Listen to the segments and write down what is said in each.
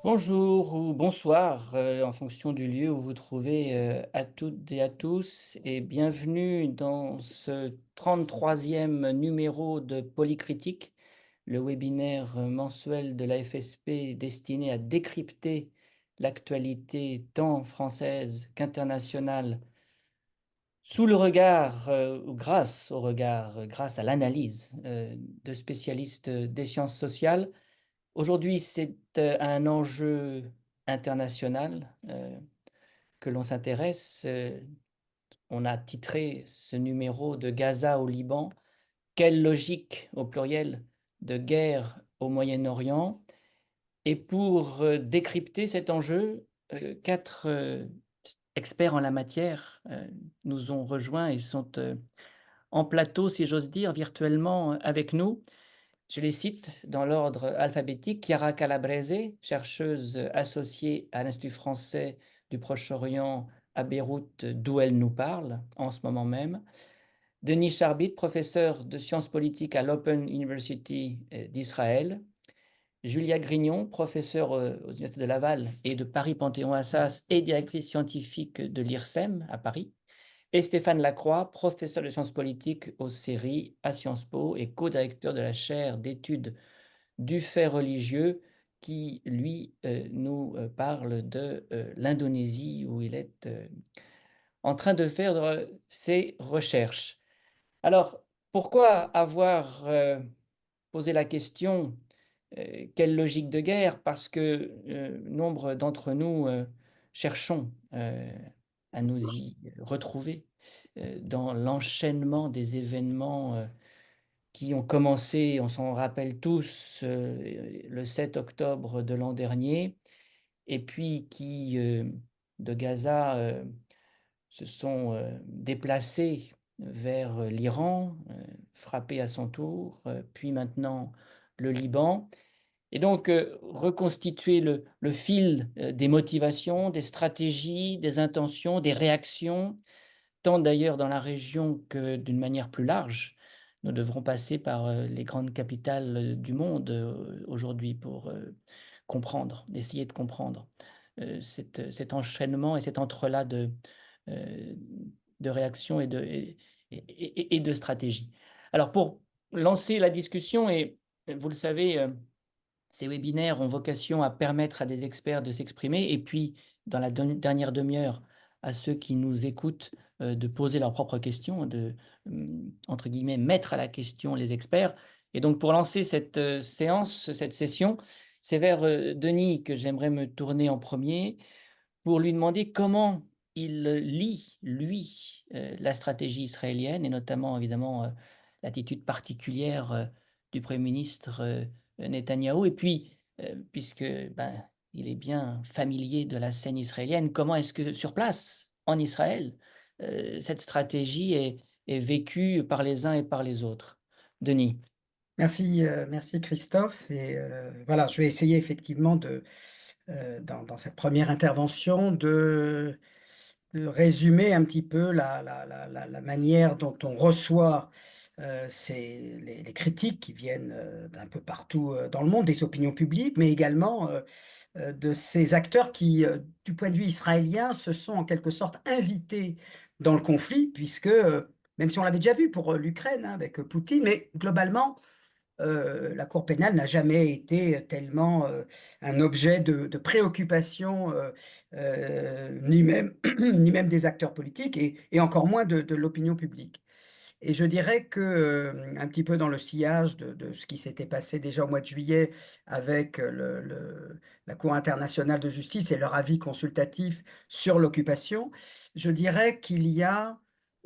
Bonjour ou bonsoir, en fonction du lieu où vous trouvez, à toutes et à tous et bienvenue dans ce 33e numéro de Polycritique, le webinaire, mensuel de la FSP destiné à décrypter l'actualité tant française qu'internationale sous le regard, ou grâce au regard, grâce à l'analyse, de spécialistes, des sciences sociales. Aujourd'hui, c'est, un enjeu international, que l'on s'intéresse. On a titré ce numéro de Gaza au Liban: «Quelle logique, au pluriel, de guerre au Moyen-Orient?» Et pour, décrypter cet enjeu, 4, experts en la matière, nous ont rejoints et sont, en plateau, si j'ose dire, virtuellement, avec nous. Je les cite dans l'ordre alphabétique: Chiara Calabrese, chercheuse associée à l'Institut français du Proche-Orient à Beyrouth, d'où elle nous parle en ce moment même. Denis Charbit, professeur de sciences politiques à l'Open University d'Israël. Julia Grignon, professeure aux universités de Laval et de Paris-Panthéon-Assas et directrice scientifique de l'IRSEM à Paris. Et Stéphane Lacroix, professeur de sciences politiques aux séries à Sciences Po et co-directeur de la chaire d'études du fait religieux qui, lui, nous parle de l'Indonésie où il est en train de faire ses recherches. Alors, pourquoi avoir posé la question quelle logique de guerre? Parce que nombre d'entre nous cherchons à nous y retrouver dans l'enchaînement des événements qui ont commencé, on s'en rappelle tous, le 7 octobre de l'an dernier et puis qui, de Gaza, se sont, déplacés vers, l'Iran, frappés à son tour, puis maintenant le Liban et donc reconstituer le fil, des motivations, des stratégies, des intentions, des réactions tant d'ailleurs dans la région que d'une manière plus large. Nous devrons passer par, les grandes capitales, du monde, aujourd'hui pour, comprendre, essayer de comprendre, cet enchaînement et cet entrelac heu, de réactions et de stratégies. Alors pour lancer la discussion et vous le savez, ces webinaires ont vocation à permettre à des experts de s'exprimer et puis, dans la dernière demi-heure, à ceux qui nous écoutent, de poser leurs propres questions, de, entre guillemets, «mettre à la question» les experts. Et donc pour lancer cette, séance, cette session, c'est vers, Denis que j'aimerais me tourner en premier pour lui demander comment il lit, lui, la stratégie israélienne et notamment évidemment, l'attitude particulière, du Premier ministre, Netanyahou et puis, puisque, ben, il est bien familier de la scène israélienne, comment est-ce que sur place, en Israël, cette stratégie est vécue par les uns et par les autres? Denis? Merci Christophe et voilà, je vais essayer effectivement dans cette première intervention de résumer un petit peu la manière dont on reçoit, les critiques qui viennent, d'un peu partout, dans le monde, des opinions publiques, mais également, de ces acteurs qui, du point de vue israélien, se sont en quelque sorte invités dans le conflit puisque, même si on l'avait déjà vu pour, l'Ukraine, hein, avec, Poutine, mais globalement, la cour pénale n'a jamais été tellement, un objet de préoccupation, ni même ni même des acteurs politiques et encore moins de l'opinion publique. Et je dirais que, un petit peu dans le sillage de ce qui s'était passé déjà au mois de juillet avec, la Cour internationale de justice et leur avis consultatif sur l'occupation, je dirais qu'il y a,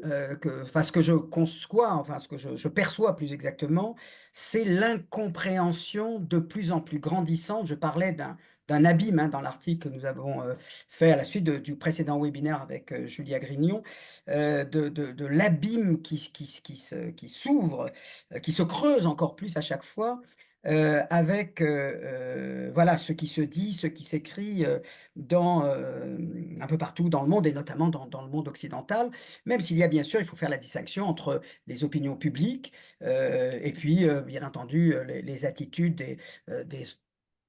ce que je conçois, enfin ce que je perçois plus exactement, c'est l'incompréhension de plus en plus grandissante. Je parlais d'un abîme, hein, dans l'article que nous avons, fait à la suite du précédent webinaire avec, Julia Grignon, de l'abîme qui s'ouvre, qui se creuse encore plus à chaque fois, avec, voilà, ce qui se dit, ce qui s'écrit, un peu partout dans le monde et notamment dans le monde occidental. Même s'il y a bien sûr, il faut faire la distinction entre les opinions publiques, et puis, bien entendu, les attitudes des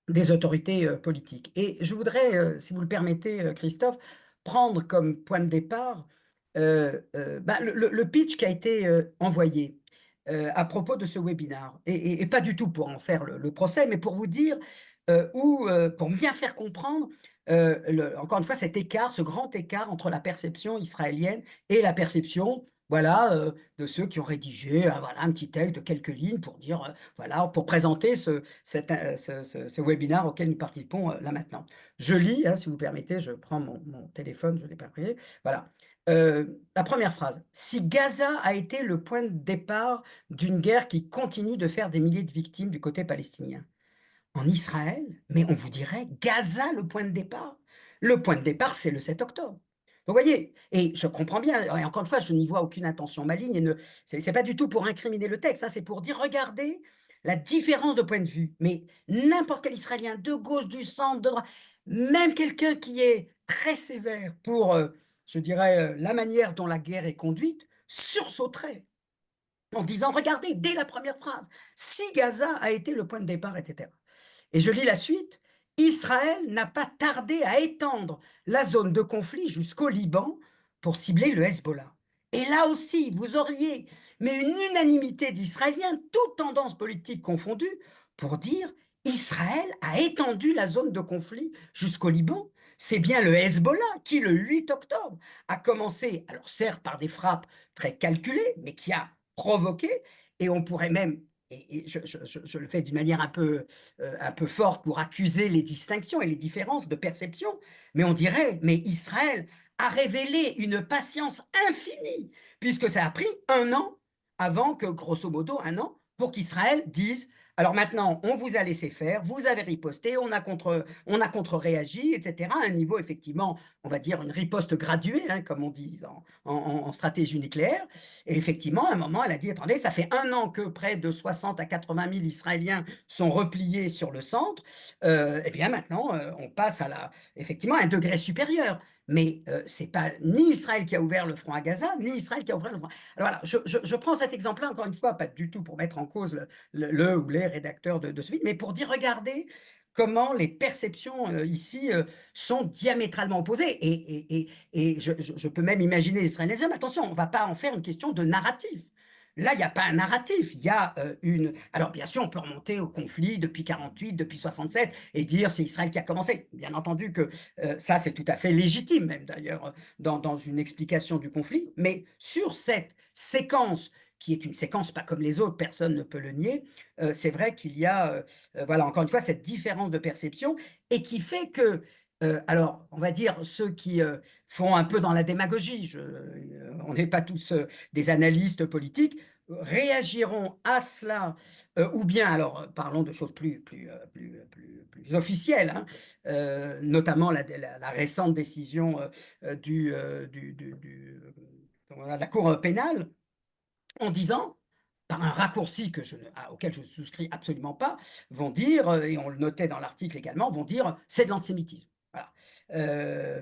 des autorités politiques. Et je voudrais, si vous le permettez, Christophe, prendre comme point de départ bah, le pitch qui a été envoyé à propos de ce webinaire. Et pas du tout pour en faire le procès, mais pour vous dire, pour bien faire comprendre, encore une fois, cet écart, ce grand écart entre la perception israélienne et la perception, voilà, de ceux qui ont rédigé voilà, un petit texte de quelques lignes pour dire, voilà, pour présenter ce webinaire auquel nous participons là maintenant. Je lis, hein, si vous permettez, je prends mon téléphone, je ne l'ai pas pris. Voilà. La première phrase. Si Gaza a été le point de départ d'une guerre qui continue de faire des milliers de victimes du côté palestinien, en Israël, mais on vous dirait Gaza le point de départ. Le point de départ, c'est le 7 octobre. Vous voyez, et je comprends bien, et encore une fois, je n'y vois aucune intention maligne, et c'est pas du tout pour incriminer le texte, hein, c'est pour dire, regardez la différence de point de vue. Mais n'importe quel Israélien, de gauche, du centre, de droite, même quelqu'un qui est très sévère pour, je dirais, la manière dont la guerre est conduite, sursauterait en disant, regardez, dès la première phrase, si Gaza a été le point de départ, etc. Et je lis la suite. Israël n'a pas tardé à étendre la zone de conflit jusqu'au Liban pour cibler le Hezbollah. Et là aussi, vous auriez, mais une unanimité d'Israéliens, toutes tendances politiques confondues, pour dire Israël a étendu la zone de conflit jusqu'au Liban. C'est bien le Hezbollah qui, le 8 octobre, a commencé, alors certes par des frappes très calculées, mais qui a provoqué, et on pourrait même, et je le fais d'une manière un peu forte pour accuser les distinctions et les différences de perception, mais on dirait, mais Israël a révélé une patience infinie, puisque ça a pris un an avant que, grosso modo, un an, pour qu'Israël dise, alors maintenant, on vous a laissé faire, vous avez riposté, on a contre-réagi, etc., à un niveau, effectivement, on va dire une riposte graduée, hein, comme on dit en stratégie nucléaire. Et effectivement, à un moment, elle a dit, attendez, ça fait un an que près de 60 à 80 000 Israéliens sont repliés sur le centre, et bien maintenant, on passe effectivement à un degré supérieur. Mais ce n'est pas ni Israël qui a ouvert le front à Gaza, ni Israël qui a ouvert le front. Alors voilà, je prends cet exemple-là, encore une fois, pas du tout pour mettre en cause le ou les rédacteurs de ce livre, mais pour dire, regardez comment les perceptions ici sont diamétralement opposées. Et je peux même imaginer les Israéliens, mais attention, on ne va pas en faire une question de narratif. Là, il n'y a pas un narratif, il y a une... Alors, bien sûr, on peut remonter au conflit depuis 48, depuis 67, et dire c'est Israël qui a commencé. Bien entendu que ça, c'est tout à fait légitime, même d'ailleurs, dans une explication du conflit. Mais sur cette séquence, qui est une séquence pas comme les autres, personne ne peut le nier, c'est vrai qu'il y a, voilà, encore une fois, cette différence de perception, et qui fait que alors, on va dire ceux qui font un peu dans la démagogie, on n'est pas tous des analystes politiques, réagiront à cela, ou bien, alors parlons de choses plus officielles, hein, notamment la récente décision de la Cour pénale, en disant, par un raccourci auquel je ne souscris absolument pas, vont dire, et on le notait dans l'article également, vont dire c'est de l'antisémitisme. Voilà.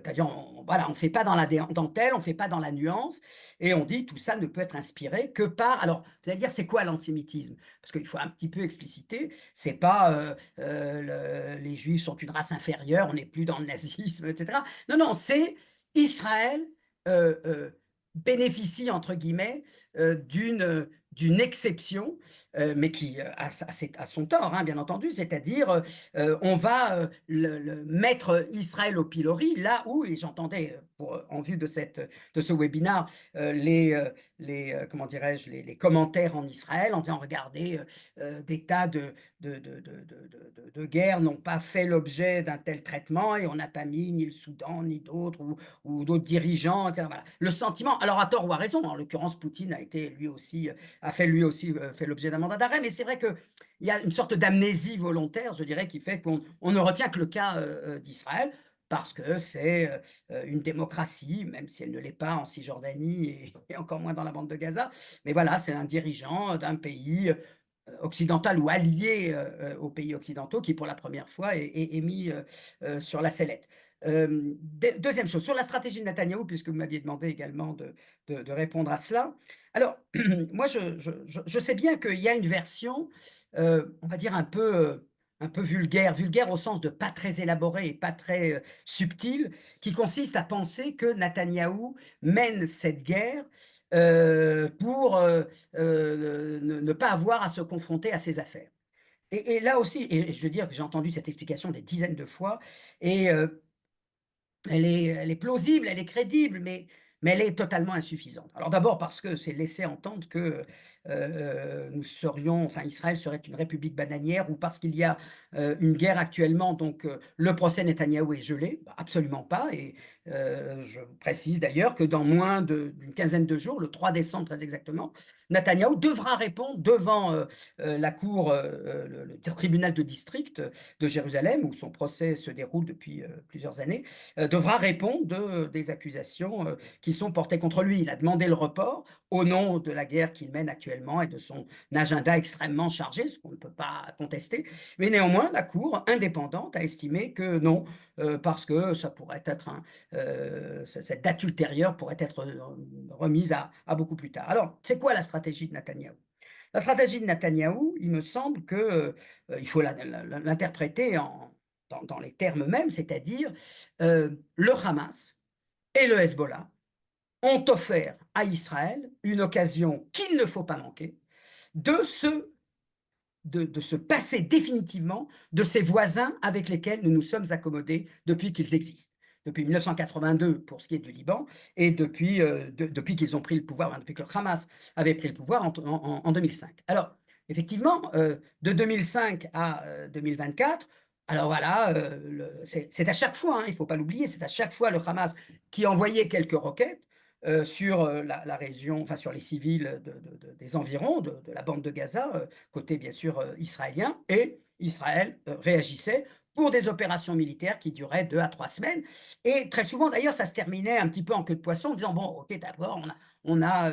C'est-à-dire, voilà, on ne fait pas dans la dentelle, on ne fait pas dans la nuance, et on dit tout ça ne peut être inspiré que par. Alors, vous allez dire, c'est quoi l'antisémitisme? Parce qu'il faut un petit peu expliciter, c'est pas les Juifs sont une race inférieure, on n'est plus dans le nazisme, etc. Non, non, c'est Israël euh, euh, bénéficie, entre guillemets, d'une exception, mais qui a son tort, hein, bien entendu, c'est-à-dire on va mettre Israël au pilori là où, et j'entendais en vue de ce webinaire comment dirais-je, les commentaires en Israël en disant regardez, des tas de guerres n'ont pas fait l'objet d'un tel traitement et on n'a pas mis ni le Soudan ni d'autres ou d'autres dirigeants, etc. Voilà. Le sentiment, alors à tort ou à raison, en l'occurrence Poutine a fait lui aussi fait l'objet d'un mandat d'arrêt, mais c'est vrai qu'il y a une sorte d'amnésie volontaire, je dirais, qui fait qu'on ne retient que le cas d'Israël, parce que c'est une démocratie, même si elle ne l'est pas en Cisjordanie et encore moins dans la bande de Gaza. Mais voilà, c'est un dirigeant d'un pays occidental ou allié aux pays occidentaux qui, pour la première fois, est mis sur la sellette. Deuxième chose, sur la stratégie de Netanyahou, puisque vous m'aviez demandé également de répondre à cela. Alors, moi, je sais bien qu'il y a une version, on va dire, un peu vulgaire, vulgaire au sens de pas très élaboré et pas très, subtil, qui consiste à penser que Netanyahou mène cette guerre, pour, ne pas avoir à se confronter à ses affaires. Et là aussi, et je veux dire que j'ai entendu cette explication des dizaines de fois, et elle est plausible, elle est crédible, mais elle est totalement insuffisante. Alors d'abord parce que c'est laisser entendre que, nous serions enfin Israël serait une république bananière, ou parce qu'il y a, une guerre actuellement, donc le procès Netanyahou est gelé. Bah, absolument pas, et je précise d'ailleurs que dans moins d'une quinzaine de jours, le 3 décembre très exactement, Netanyahou devra répondre devant, la cour, le tribunal de district de Jérusalem, où son procès se déroule depuis, plusieurs années, devra répondre des accusations, qui sont portées contre lui. Il a demandé le report au nom de la guerre qu'il mène actuellement et de son agenda extrêmement chargé, ce qu'on ne peut pas contester. Mais néanmoins, la Cour indépendante a estimé que non, parce que ça pourrait être cette date ultérieure pourrait être remise à beaucoup plus tard. Alors, c'est quoi la stratégie de Netanyahou? La stratégie de Netanyahou, il me semble que il faut l'interpréter dans les termes mêmes, c'est-à-dire le Hamas et le Hezbollah ont offert à Israël une occasion qu'il ne faut pas manquer de se, de se passer définitivement de ses voisins avec lesquels nous nous sommes accommodés depuis qu'ils existent. Depuis 1982 pour ce qui est du Liban, et depuis qu'ils ont pris le pouvoir, hein, depuis que le Hamas avait pris le pouvoir en 2005. Alors, effectivement, de 2005 à 2024, alors voilà, c'est à chaque fois, hein, il ne faut pas l'oublier, c'est à chaque fois le Hamas qui envoyait quelques roquettes sur la région, enfin sur les civils des environs de la bande de Gaza, côté bien sûr israélien, et Israël réagissait pour des opérations militaires qui duraient 2 à 3 semaines. Et très souvent, d'ailleurs, ça se terminait un petit peu en queue de poisson, en disant, bon, ok, d'abord, on a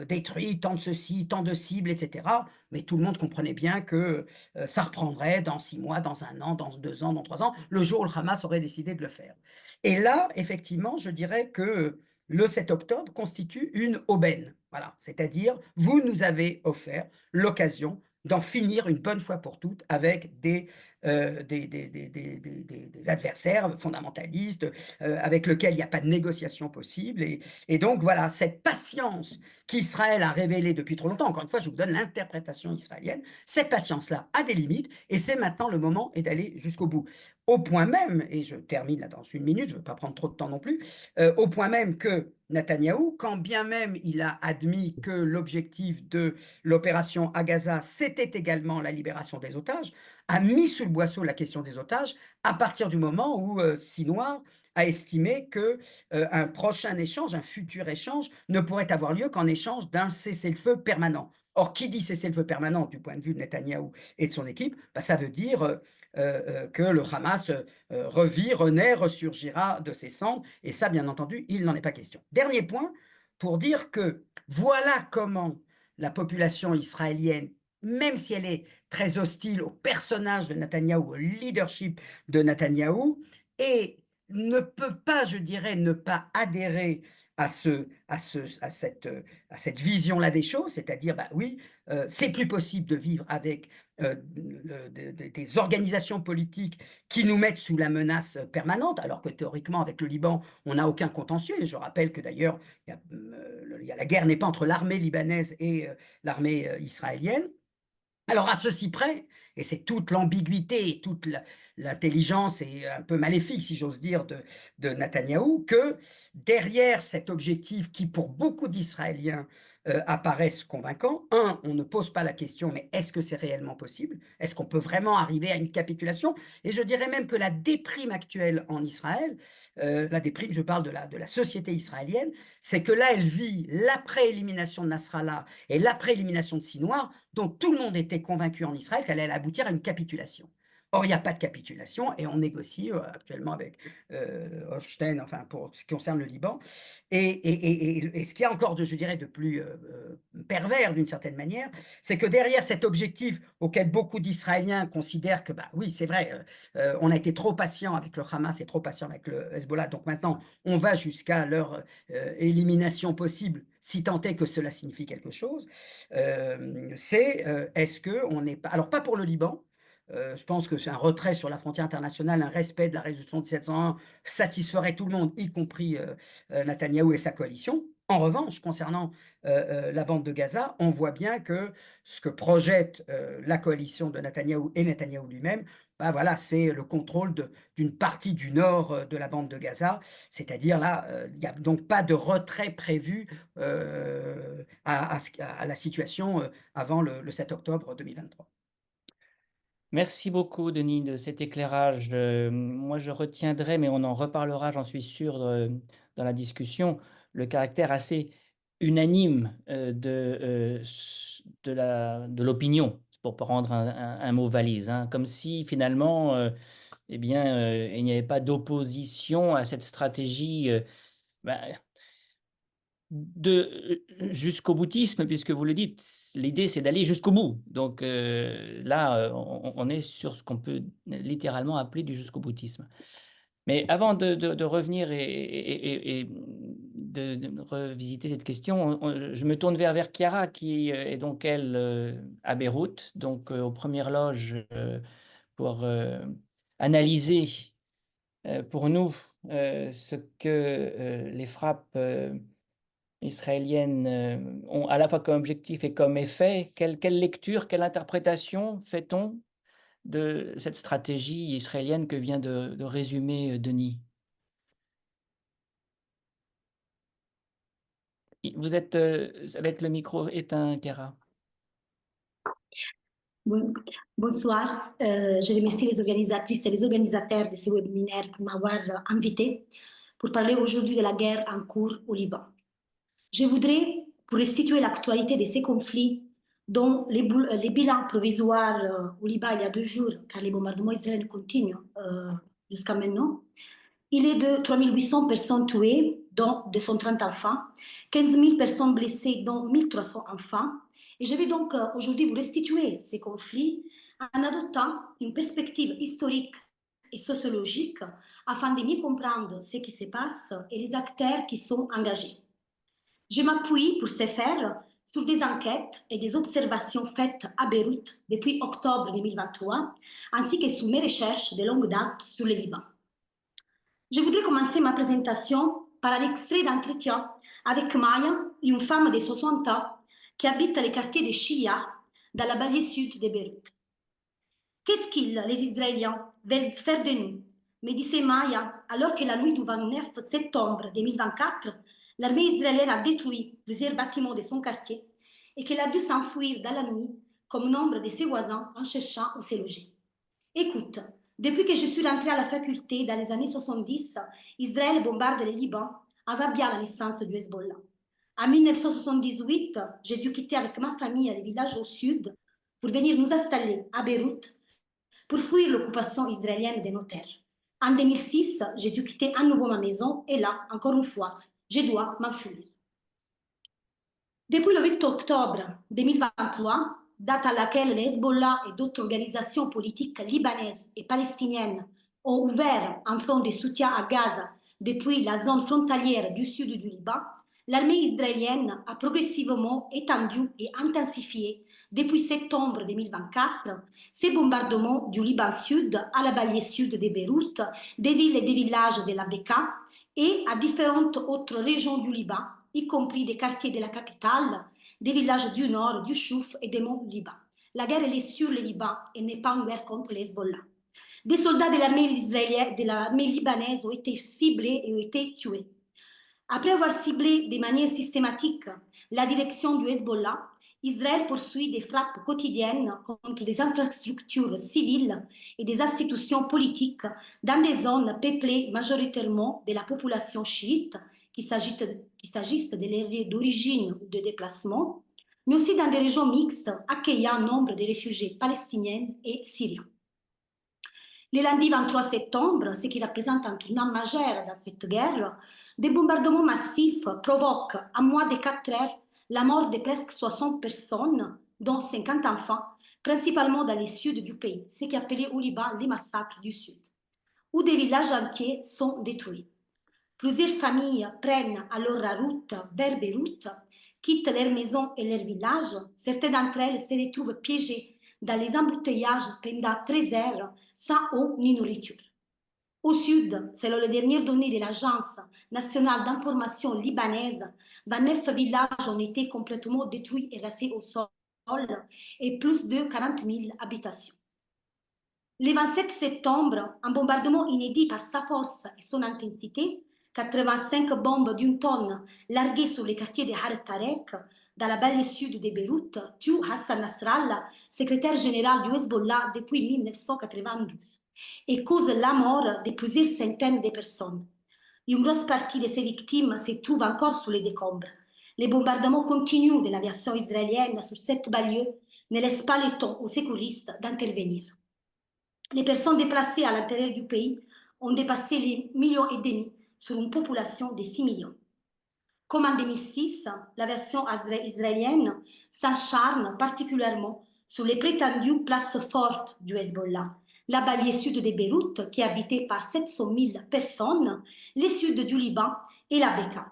détruit tant de ceci, tant de cibles, etc. Mais tout le monde comprenait bien que ça reprendrait dans 6 mois, dans un an, dans 2 ans, dans 3 ans, le jour où le Hamas aurait décidé de le faire. Et là, effectivement, je dirais que le 7 octobre constitue une aubaine. Voilà, c'est-à-dire, vous nous avez offert l'occasion d'en finir une bonne fois pour toutes avec des adversaires fondamentalistes, avec lesquels il n'y a pas de négociation possible. Et donc, voilà, cette patience qu'Israël a révélée depuis trop longtemps, encore une fois, je vous donne l'interprétation israélienne, cette patience-là a des limites, et c'est maintenant le moment d'aller jusqu'au bout. Au point même, et je termine là dans une minute, je ne veux pas prendre trop de temps non plus, au point même que Netanyahou, quand bien même il a admis que l'objectif de l'opération à Gaza, c'était également la libération des otages, a mis sous le boisseau la question des otages à partir du moment où Sinoir a estimé que un prochain échange, un futur échange, ne pourrait avoir lieu qu'en échange d'un cessez-le-feu permanent. Or, qui dit cessez-le-feu permanent du point de vue de Netanyahou et de son équipe, bah, ça veut dire que le Hamas revit, renaît, ressurgira de ses cendres, et ça, bien entendu, il n'en est pas question. Dernier point, pour dire que voilà comment la population israélienne, même si elle est très hostile au personnage de Netanyahou, au leadership de Netanyahou, et ne peut pas, je dirais, ne pas adhérer à cette vision-là des choses, c'est-à-dire, bah oui, c'est plus possible de vivre avec des organisations politiques qui nous mettent sous la menace permanente, alors que théoriquement, avec le Liban, on n'a aucun contentieux. Et je rappelle que d'ailleurs, la guerre n'est pas entre l'armée libanaise et l'armée israélienne. Alors à ceci près, et c'est toute l'ambiguïté et toute l'intelligence et un peu maléfique, si j'ose dire, de Netanyahou, que derrière cet objectif qui, pour beaucoup d'Israéliens, apparaissent convaincants, on ne pose pas la question, mais est-ce que c'est réellement possible? Est-ce qu'on peut vraiment arriver à une capitulation? Et je dirais même que la déprime actuelle en Israël, la déprime, je parle de la société israélienne, c'est que là, elle vit l'après-élimination de Nasrallah et l'après-élimination de Sinoir, dont tout le monde était convaincu en Israël qu'elle allait aboutir à une capitulation. Or, il n'y a pas de capitulation, et on négocie actuellement avec Holstein, enfin pour ce qui concerne le Liban. Et ce qu'il y a encore, je dirais, de plus pervers d'une certaine manière, c'est que derrière cet objectif auquel beaucoup d'Israéliens considèrent que, bah oui, c'est vrai, on a été trop patient avec le Hamas et trop patient avec le Hezbollah, donc maintenant on va jusqu'à leur élimination possible, si tant est que cela signifie quelque chose, c'est est-ce qu'on n'est pas, alors pas pour le Liban, Je pense que c'est un retrait sur la frontière internationale, un respect de la résolution 1701 satisferait tout le monde, y compris, Netanyahou et sa coalition. En revanche, concernant, la bande de Gaza, on voit bien que ce que projette, la coalition de Netanyahou et Netanyahou lui-même, bah, voilà, c'est le contrôle d'une partie du nord, de la bande de Gaza. C'est-à-dire là, il n'y a donc pas de retrait prévu, à la situation, avant le 7 octobre 2023. Merci beaucoup Denis de cet éclairage. Moi je retiendrai, mais on en reparlera, j'en suis sûr, dans la discussion, le caractère assez unanime, de l'opinion, pour prendre un mot valise, hein. Comme si finalement, eh bien, il n'y avait pas d'opposition à cette stratégie, bah, jusqu'au boutisme, puisque vous le dites, l'idée c'est d'aller jusqu'au bout. Donc là, on est sur ce qu'on peut littéralement appeler du jusqu'au boutisme. Mais avant de revenir et de revisiter cette question, je me tourne vers Chiara qui, est donc elle, à Beyrouth, donc aux premières loges, pour, analyser, pour nous, ce que, les frappes, israéliennes, ont à la fois comme objectif et comme effet. Quelle lecture, quelle interprétation fait-on de cette stratégie israélienne que vient de résumer, Denis? Vous êtes, avec le micro éteint, Chiara. Bon- Bonsoir, je remercie les organisatrices et les organisateurs de ce webinaire pour m'avoir invité pour parler aujourd'hui de la guerre en cours au Liban. Je voudrais, pour restituer l'actualité de ces conflits, dont les bilans provisoires au Liban il y a 2 jours, car les bombardements israéliens continuent jusqu'à maintenant, il est de 3800 personnes tuées, dont 230 enfants, 15 000 personnes blessées, dont 1300 enfants. Et je vais donc aujourd'hui vous restituer ces conflits en adoptant une perspective historique et sociologique afin de mieux comprendre ce qui se passe et les acteurs qui sont engagés. Je m'appuie pour ce faire sur des enquêtes et des observations faites à Beyrouth depuis octobre 2023, ainsi que sur mes recherches de longue date sur le Liban. Je voudrais commencer ma présentation par un extrait d'entretien avec Maya, une femme de 60 ans qui habite le quartier de Shia, dans la banlieue sud de Beyrouth. Qu'est-ce qu'ils, les Israéliens, veulent faire de nous? Me disait Maya, alors que la nuit du 29 septembre 2024, l'armée israélienne a détruit plusieurs bâtiments de son quartier et qu'elle a dû s'enfuir dans la nuit comme nombre de ses voisins en cherchant où se loger. Écoute, depuis que je suis rentrée à la faculté dans les années 70, Israël bombarde le Liban avant bien la naissance du Hezbollah. En 1978, j'ai dû quitter avec ma famille le village au sud pour venir nous installer à Beyrouth pour fuir l'occupation israélienne de nos terres. En 2006, j'ai dû quitter à nouveau ma maison et là, encore une fois, je dois m'enfuir. Depuis le 8 octobre 2023, date à laquelle le Hezbollah et d'autres organisations politiques libanaises et palestiniennes ont ouvert un front de soutien à Gaza depuis la zone frontalière du sud du Liban, l'armée israélienne a progressivement étendu et intensifié depuis septembre 2024 ses bombardements du Liban sud à la banlieue sud de Beyrouth, des villes et des villages de la Bekaa et à différentes autres régions du Liban, y compris des quartiers de la capitale, des villages du nord, du Chouf et des monts Liban. La guerre elle est sur le Liban et n'est pas une guerre contre les Hezbollah. Des soldats de l'armée israélienne, de l'armée libanaise ont été ciblés et ont été tués. Après avoir ciblé de manière systématique la direction du Hezbollah, Israël poursuit des frappes quotidiennes contre des infrastructures civiles et des institutions politiques dans des zones peuplées majoritairement de la population chiite, qu'il s'agisse de lieux d'origine ou de déplacement, mais aussi dans des régions mixtes accueillant nombre de réfugiés palestiniens et syriens. Le lundi 23 septembre, ce qui représente un tournant majeur dans cette guerre, des bombardements massifs provoquent, en moins de 4 heures, la mort de presque 60 personnes, dont 50 enfants, principalement dans le sud du pays, ce qui est appelé au Liban les massacres du sud, où des villages entiers sont détruits. Plusieurs familles prennent alors la route vers Beyrouth, quittent leurs maisons et leurs villages. Certaines d'entre elles se retrouvent piégées dans les embouteillages pendant 13 heures sans eau ni nourriture. Au sud, selon les dernières données de l'Agence nationale d'information libanaise, 29 villages ont été complètement détruits et rasés au sol et plus de 40 000 habitations. Le 27 septembre, un bombardement inédit par sa force et son intensité, 85 bombes d'une tonne larguées sur les quartiers de Har Tarek, dans la banlieue sud de Beyrouth, tue Hassan Nasrallah, secrétaire général du Hezbollah depuis 1992, et cause la mort de plusieurs centaines de personnes. Une grosse partie de ces victimes se trouve encore sous les décombres. Les bombardements continus de l'aviation israélienne sur cette banlieue ne laissent pas le temps aux secouristes d'intervenir. Les personnes déplacées à l'intérieur du pays ont dépassé les 1,5 millions sur une population de 6 millions. Comme en 2006, la version israélienne s'acharne particulièrement sur les prétendues places fortes du Hezbollah, la banlieue sud de Beyrouth, qui est habitée par 700 000 personnes, le sud du Liban et la Bekaa.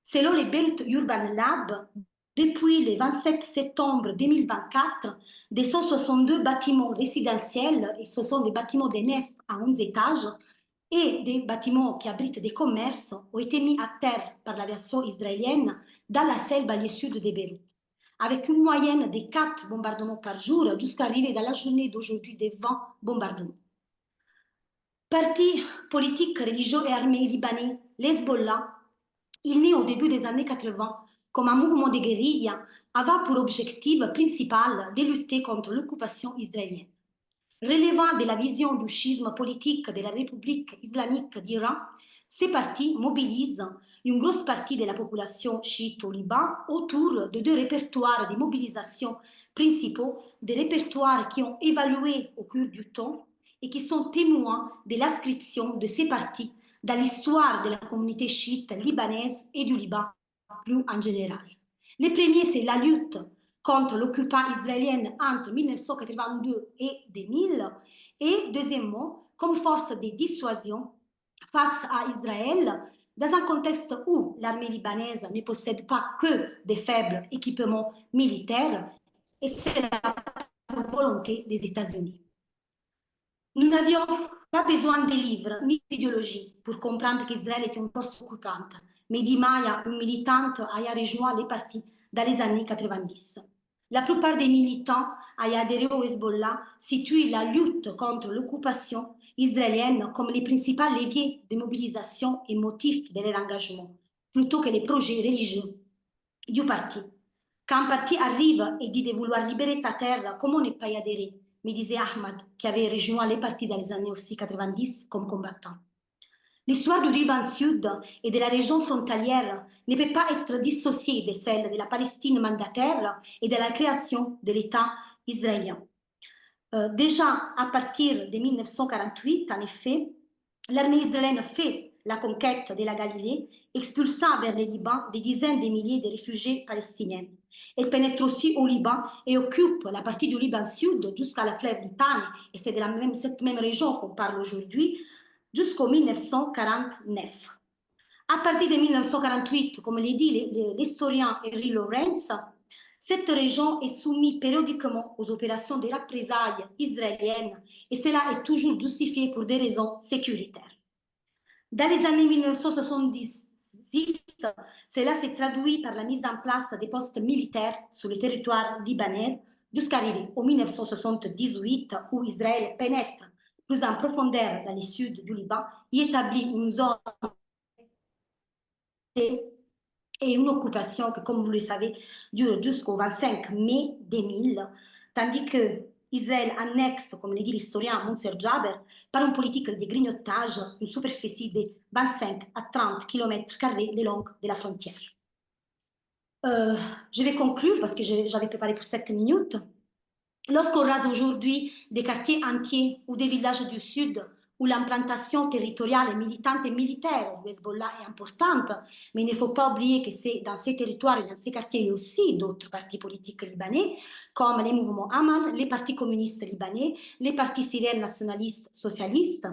Selon les Beirut Urban Lab, depuis le 27 septembre 2024, des 162 bâtiments résidentiels, et ce sont des bâtiments de 9 à 11 étages, et des bâtiments qui abritent des commerces ont été mis à terre par l'aviation israélienne dans la seule banlieue sud de Beyrouth, avec une moyenne de 4 bombardements par jour jusqu'à arriver dans la journée d'aujourd'hui de 20 bombardements. Parti politique, religieux et armé libanais, l'Hezbollah, il naît au début des années 80 comme un mouvement de guérilla avait pour objectif principal de lutter contre l'occupation israélienne. Relevant de la vision du schisme politique de la République islamique d'Iran, ces partis mobilisent une grosse partie de la population chiite au Liban autour de 2 répertoires de mobilisation principaux, des répertoires qui ont évolué au cours du temps et qui sont témoins de l'inscription de ces partis dans l'histoire de la communauté chiite libanaise et du Liban plus en général. Le premier, c'est la lutte contre l'occupant israélien entre 1982 et 2000, et deuxièmement, comme force de dissuasion face à Israël, dans un contexte où l'armée libanaise ne possède pas que des faibles équipements militaires, et c'est la volonté des États-Unis. Nous n'avions pas besoin de livres ni d'idéologie pour comprendre qu'Israël est une force occupante. Mehdi Maya, une militante, a rejoint les partis dans les années 90. La plupart des militants ayant adhéré au Hezbollah situent la lutte contre l'occupation israélienne comme les principaux leviers de mobilisation et motifs de leur engagement, plutôt que les projets religieux du parti. Quand un parti arrive et dit de vouloir libérer ta terre, comment ne pas y adhérer, me disait Ahmad, qui avait rejoint les partis dans les années aussi 90 comme combattant. L'histoire du Liban Sud et de la région frontalière ne peut pas être dissociée de celle de la Palestine mandataire et de la création de l'État israélien. Déjà à partir de 1948, en effet, l'armée israélienne fait la conquête de la Galilée, expulsant vers le Liban des dizaines de milliers de réfugiés palestiniens. Elle pénètre aussi au Liban et occupe la partie du Liban Sud jusqu'à la fleuve Litani, et c'est de cette même région qu'on parle aujourd'hui, jusqu'en 1949. À partir de 1948, comme l'a dit l'historien Henry Lawrence, cette région est soumise périodiquement aux opérations de représailles israéliennes et cela est toujours justifié pour des raisons sécuritaires. Dans les années 1970, cela s'est traduit par la mise en place des postes militaires sur le territoire libanais jusqu'à arriver en 1978 où Israël pénètre plus en profondeur dans le sud du Liban, y établit une zone et une occupation qui, comme vous le savez, dure jusqu'au 25 mai 2000, tandis que Israël annexe, comme le dit l'historien Mounser Jaber, par une politique de grignotage, une superficie de 25 à 30 km² le long de la frontière. Je vais conclure parce que j'avais préparé pour 7 minutes. Lorsqu'on rase aujourd'hui des quartiers entiers ou des villages du sud où l'implantation territoriale militante et militaire du Hezbollah est importante, mais il ne faut pas oublier que c'est dans ces territoires et dans ces quartiers, il y a aussi d'autres partis politiques libanais, comme les mouvements Amal, les partis communistes libanais, les partis syriens nationalistes socialistes.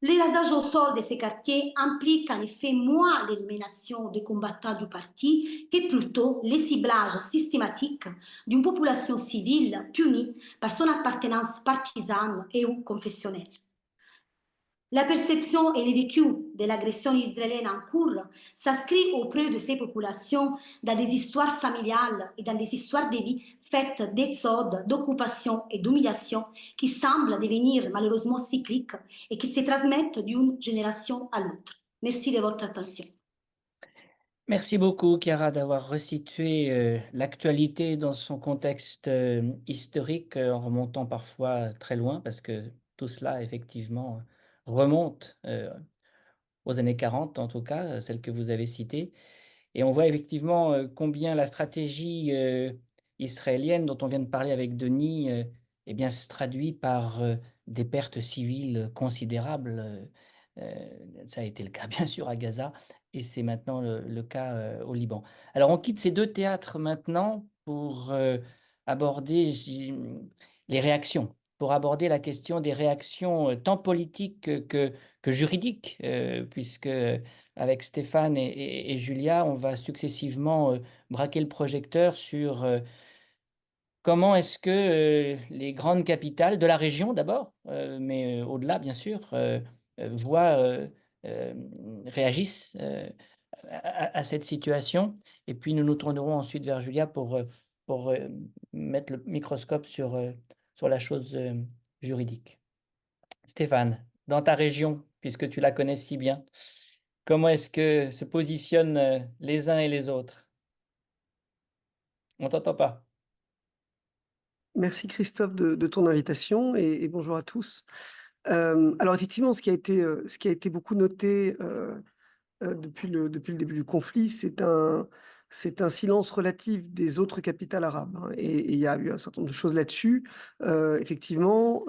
Les rasages au sol de ces quartiers impliquent en effet moins l'élimination des combattants du parti que plutôt le ciblage systématique d'une population civile punie par son appartenance partisane et ou confessionnelle. La perception et le vécu de l'agression israélienne en cours s'inscrit auprès de ces populations dans des histoires familiales et dans des histoires de vie faites d'exodes, d'occupation et d'humiliation qui semblent devenir malheureusement cycliques et qui se transmettent d'une génération à l'autre. Merci de votre attention. Merci beaucoup, Chiara, d'avoir resitué l'actualité dans son contexte historique, en remontant parfois très loin, parce que tout cela, effectivement, remonte aux années 40, en tout cas, celle que vous avez citée. Et on voit effectivement combien la stratégie israélienne dont on vient de parler avec Denis eh bien, se traduit par des pertes civiles considérables. Ça a été le cas bien sûr à Gaza et c'est maintenant le cas au Liban. Alors on quitte ces deux théâtres maintenant pour aborder les réactions, pour aborder la question des réactions tant politiques que juridiques, puisque avec Stéphane et Julia, on va successivement braquer le projecteur sur comment est-ce que les grandes capitales de la région d'abord, mais au-delà bien sûr, voient, réagissent à cette situation. Et puis nous nous tournerons ensuite vers Julia pour mettre le microscope sur la chose juridique. Stéphane, dans ta région, puisque tu la connais si bien, comment est-ce que se positionnent les uns et les autres? On t'entend pas. Merci Christophe de ton invitation et bonjour à tous. Alors effectivement, ce qui a été beaucoup noté depuis le début du conflit, c'est un silence relatif des autres capitales arabes, hein, et il y a eu un certain nombre de choses là-dessus. Effectivement,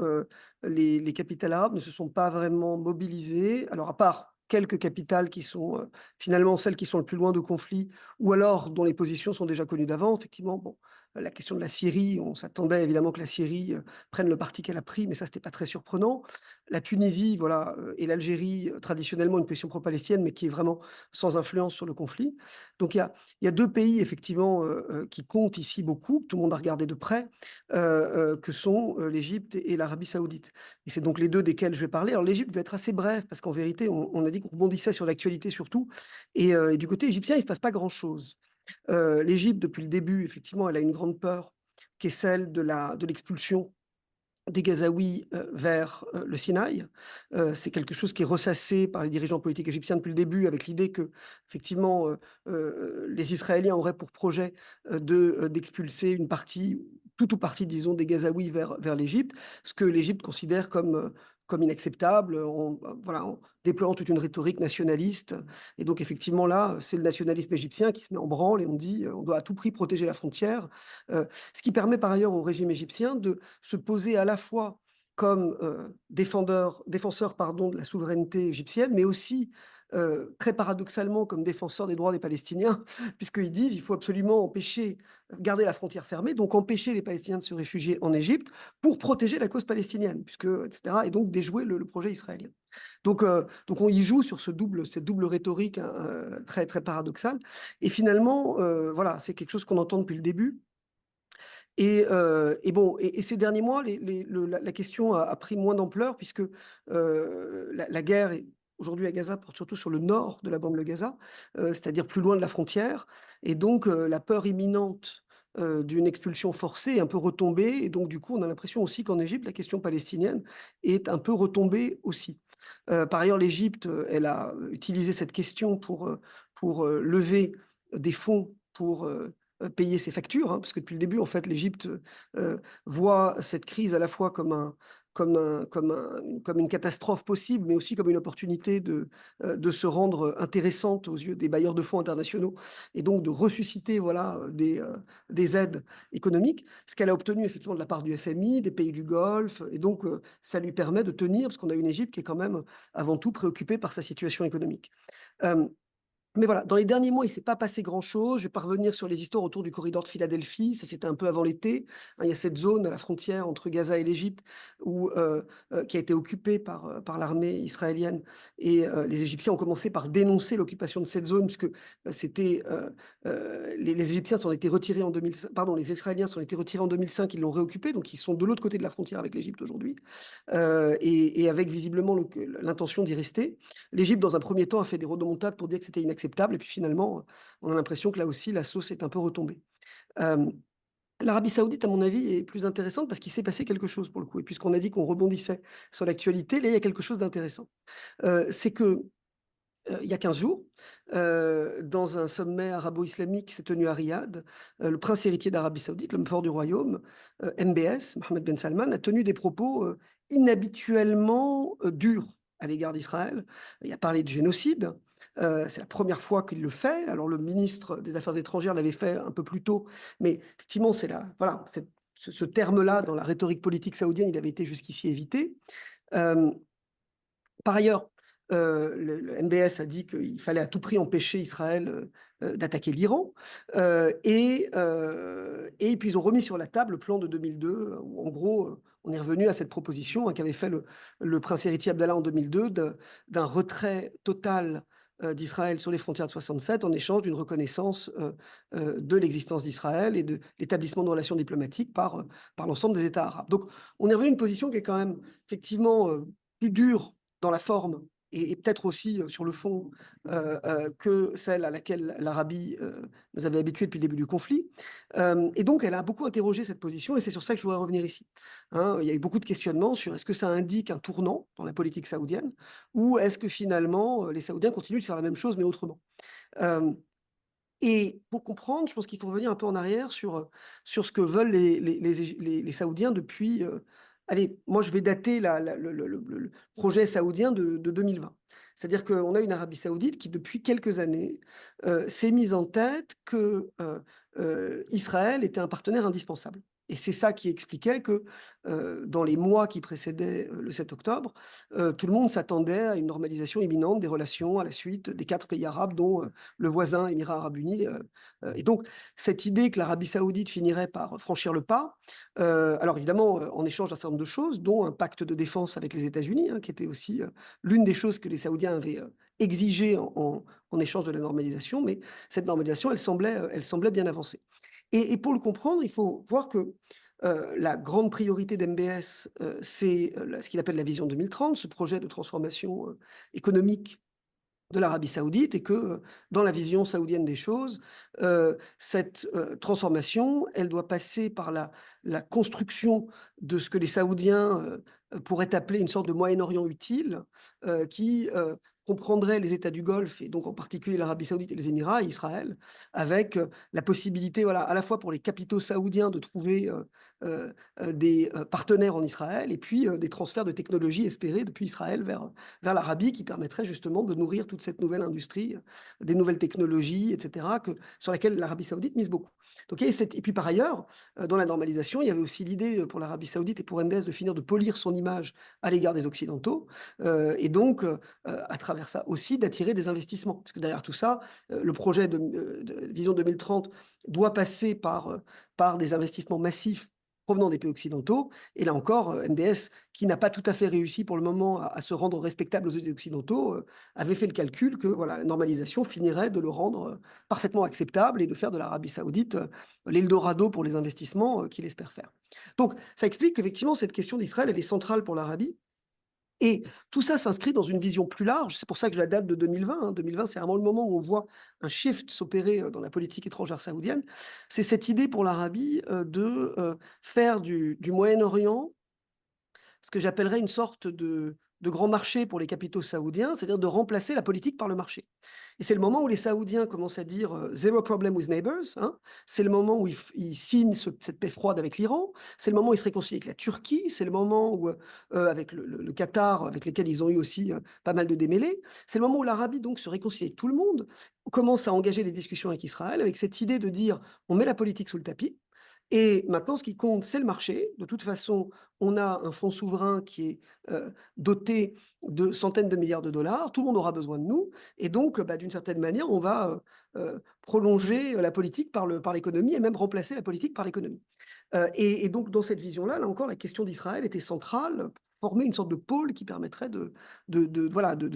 les capitales arabes ne se sont pas vraiment mobilisées, alors à part quelques capitales qui sont finalement celles qui sont le plus loin de conflit, ou alors dont les positions sont déjà connues d'avant. Effectivement, bon, la question de la Syrie, on s'attendait évidemment que la Syrie prenne le parti qu'elle a pris, mais ça, c'était pas très surprenant. La Tunisie, voilà, et l'Algérie, traditionnellement une position pro-palestinienne, mais qui est vraiment sans influence sur le conflit. Donc il y a deux pays, effectivement, qui comptent ici beaucoup, que tout le monde a regardé de près, que sont l'Égypte et l'Arabie saoudite. Et c'est donc les deux desquels je vais parler. Alors l'Égypte va être assez bref, parce qu'en vérité, on a dit qu'on rebondissait sur l'actualité surtout. Et du côté égyptien, il ne se passe pas grand-chose. L'Égypte, depuis le début, effectivement, elle a une grande peur, qui est celle de l'expulsion des Gazaouis vers le Sinaï. C'est quelque chose qui est ressassé par les dirigeants politiques égyptiens depuis le début, avec l'idée que, effectivement, les Israéliens auraient pour projet d'expulser une partie, tout ou partie, disons, des Gazaouis vers l'Égypte, ce que l'Égypte considère comme inacceptable, voilà, en déployant toute une rhétorique nationaliste. Et donc, effectivement, là, c'est le nationalisme égyptien qui se met en branle et on dit on doit à tout prix protéger la frontière. Ce qui permet par ailleurs au régime égyptien de se poser à la fois comme défenseur de la souveraineté égyptienne, mais aussi très paradoxalement comme défenseur des droits des Palestiniens, puisqu'ils disent il faut absolument garder la frontière fermée, donc empêcher les Palestiniens de se réfugier en Égypte pour protéger la cause palestinienne, etc., et donc déjouer le projet israélien. Donc on y joue sur cette double rhétorique très, très paradoxale. Et finalement, voilà, c'est quelque chose qu'on entend depuis le début. Et ces derniers mois, la question a pris moins d'ampleur puisque la guerre aujourd'hui à Gaza porte surtout sur le nord de la bande de Gaza, c'est-à-dire plus loin de la frontière. Et donc la peur imminente d'une expulsion forcée est un peu retombée. Et donc du coup, on a l'impression aussi qu'en Égypte, la question palestinienne est un peu retombée aussi. Par ailleurs, l'Égypte, elle a utilisé cette question pour lever des fonds pour payer ses factures, hein, parce que depuis le début, en fait, l'Égypte voit cette crise à la fois comme une catastrophe possible, mais aussi comme une opportunité de se rendre intéressante aux yeux des bailleurs de fonds internationaux et donc de ressusciter voilà, des aides économiques, ce qu'elle a obtenu effectivement de la part du FMI, des pays du Golfe, et donc ça lui permet de tenir, parce qu'on a une Égypte qui est quand même avant tout préoccupée par sa situation économique. Mais voilà, dans les derniers mois, il ne s'est pas passé grand-chose. Je vais pas revenir sur les histoires autour du corridor de Philadelphie, ça c'était un peu avant l'été, hein. Il y a cette zone à la frontière entre Gaza et l'Égypte qui a été occupée par l'armée israélienne et les Égyptiens ont commencé par dénoncer l'occupation de cette zone puisque, les Égyptiens s'en étaient retirés en 2005 pardon, les Israéliens s'en étaient retirés en 2005, ils l'ont réoccupée, donc ils sont de l'autre côté de la frontière avec l'Égypte aujourd'hui, et avec visiblement l'intention d'y rester. L'Égypte, dans un premier temps, a fait des rodomontades pour dire que c'était inacceptable. Et puis finalement, on a l'impression que là aussi, la sauce est un peu retombée. L'Arabie Saoudite, à mon avis, est plus intéressante parce qu'il s'est passé quelque chose pour le coup. Et puisqu'on a dit qu'on rebondissait sur l'actualité, là, il y a quelque chose d'intéressant. C'est que il y a 15 jours, dans un sommet arabo-islamique qui s'est tenu à Riyad, le prince héritier d'Arabie Saoudite, l'homme fort du royaume, MBS, Mohammed Ben Salman, a tenu des propos inhabituellement durs à l'égard d'Israël. Il a parlé de génocide. C'est la première fois qu'il le fait. Alors le ministre des Affaires étrangères l'avait fait un peu plus tôt, mais effectivement, voilà, ce terme-là dans la rhétorique politique saoudienne, il avait été jusqu'ici évité. Par ailleurs, le MBS a dit qu'il fallait à tout prix empêcher Israël d'attaquer l'Iran. Et puis, ils ont remis sur la table le plan de 2002, où en gros, on est revenu à cette proposition qu'avait fait le prince héritier Abdallah en 2002 d'un retrait total d'Israël sur les frontières de 67 en échange d'une reconnaissance de l'existence d'Israël et de l'établissement de relations diplomatiques par l'ensemble des États arabes. Donc, on est revenu à une position qui est quand même effectivement plus dure dans la forme et peut-être aussi sur le fond que celle à laquelle l'Arabie nous avait habitués depuis le début du conflit. Et donc, elle a beaucoup interrogé cette position et c'est sur ça que je voudrais revenir ici. Hein, il y a eu beaucoup de questionnements sur est-ce que ça indique un tournant dans la politique saoudienne ou est-ce que finalement les Saoudiens continuent de faire la même chose mais autrement. Et pour comprendre, je pense qu'il faut revenir un peu en arrière sur ce que veulent les Saoudiens depuis... allez, moi je vais dater le projet saoudien de 2020. C'est-à-dire qu'on a une Arabie saoudite qui, depuis quelques années, s'est mise en tête que Israël était un partenaire indispensable. Et c'est ça qui expliquait que dans les mois qui précédaient le 7 octobre, tout le monde s'attendait à une normalisation imminente des relations à la suite des 4 pays arabes, dont le voisin Émirats arabes unis. Et donc, cette idée que l'Arabie saoudite finirait par franchir le pas, alors évidemment, en échange d'un certain nombre de choses, dont un pacte de défense avec les États-Unis, qui était aussi l'une des choses que les Saoudiens avaient exigées en échange de la normalisation, mais cette normalisation, elle semblait bien avancée. Et pour le comprendre, il faut voir que la grande priorité d'MBS, c'est ce qu'il appelle la vision 2030, ce projet de transformation économique de l'Arabie saoudite, et que dans la vision saoudienne des choses, cette transformation, elle doit passer par la construction de ce que les Saoudiens pourraient appeler une sorte de Moyen-Orient utile, qui comprendrait les États du Golfe, et donc en particulier l'Arabie saoudite et les Émirats, et Israël, avec la possibilité, voilà, à la fois pour les capitaux saoudiens de trouver des partenaires en Israël, et puis des transferts de technologies espérés depuis Israël vers l'Arabie, qui permettrait justement de nourrir toute cette nouvelle industrie, des nouvelles technologies, etc., sur laquelle l'Arabie saoudite mise beaucoup. Donc, et puis par ailleurs, dans la normalisation, il y avait aussi l'idée pour l'Arabie saoudite et pour MBS de finir de polir son image à l'égard des Occidentaux, et donc, à travers ça aussi, d'attirer des investissements. Parce que derrière tout ça, le projet de Vision 2030 doit passer par des investissements massifs provenant des pays occidentaux. Et là encore, MBS, qui n'a pas tout à fait réussi pour le moment à se rendre respectable aux yeux des Occidentaux, avait fait le calcul que voilà, la normalisation finirait de le rendre parfaitement acceptable et de faire de l'Arabie saoudite l'Eldorado pour les investissements qu'il espère faire. Donc, ça explique qu'effectivement, cette question d'Israël, elle est centrale pour l'Arabie. Et tout ça s'inscrit dans une vision plus large. C'est pour ça que je la date de 2020. 2020, c'est vraiment le moment où on voit un shift s'opérer dans la politique étrangère saoudienne. C'est cette idée pour l'Arabie de faire du Moyen-Orient ce que j'appellerais une sorte de grand marché pour les capitaux saoudiens, c'est-à-dire de remplacer la politique par le marché. Et c'est le moment où les Saoudiens commencent à dire zero problem with neighbors. Hein. C'est le moment où ils signent cette paix froide avec l'Iran. C'est le moment où ils se réconcilient avec la Turquie. C'est le moment où, avec le Qatar, avec lequel ils ont eu aussi pas mal de démêlés. C'est le moment où l'Arabie donc se réconcilie avec tout le monde, commence à engager les discussions avec Israël, avec cette idée de dire on met la politique sous le tapis. Et maintenant, ce qui compte, c'est le marché. De toute façon, on a un fonds souverain qui est doté de centaines de milliards de dollars. Tout le monde aura besoin de nous. Et donc, d'une certaine manière, on va prolonger la politique par l'économie et même remplacer la politique par l'économie. Et donc, dans cette vision-là, là encore, la question d'Israël était centrale, former une sorte de pôle qui permettrait de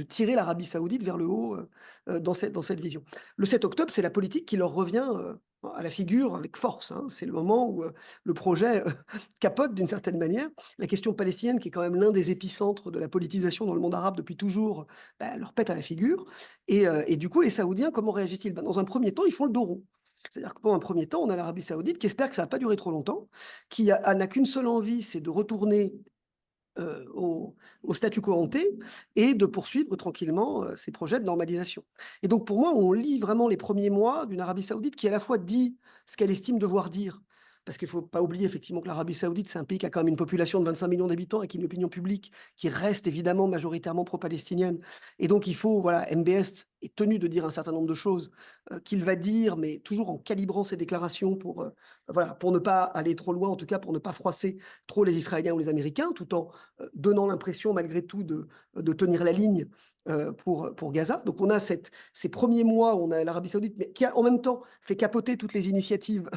tirer l'Arabie saoudite vers le haut dans cette vision. Le 7 octobre, c'est la politique qui leur revient à la figure avec force. Hein. C'est le moment où le projet capote d'une certaine manière. La question palestinienne, qui est quand même l'un des épicentres de la politisation dans le monde arabe depuis toujours, leur pète à la figure. Et du coup, les Saoudiens, comment réagissent-ils? Dans un premier temps, ils font le dos rond. C'est-à-dire que pendant un premier temps, on a l'Arabie saoudite qui espère que ça ne va pas durer trop longtemps, qui n'a qu'une seule envie, c'est de retourner au statu quo ante et de poursuivre tranquillement ses projets de normalisation. Et donc pour moi, on lit vraiment les premiers mois d'une Arabie saoudite qui à la fois dit ce qu'elle estime devoir dire, parce qu'il ne faut pas oublier effectivement que l'Arabie saoudite, c'est un pays qui a quand même une population de 25 millions d'habitants avec une opinion publique qui reste évidemment majoritairement pro-palestinienne. Et donc il faut, voilà, MBS est tenu de dire un certain nombre de choses qu'il va dire, mais toujours en calibrant ses déclarations pour ne pas aller trop loin, en tout cas pour ne pas froisser trop les Israéliens ou les Américains, tout en donnant l'impression malgré tout de tenir la ligne pour Gaza. Donc on a ces premiers mois où on a l'Arabie saoudite, mais qui a en même temps fait capoter toutes les initiatives,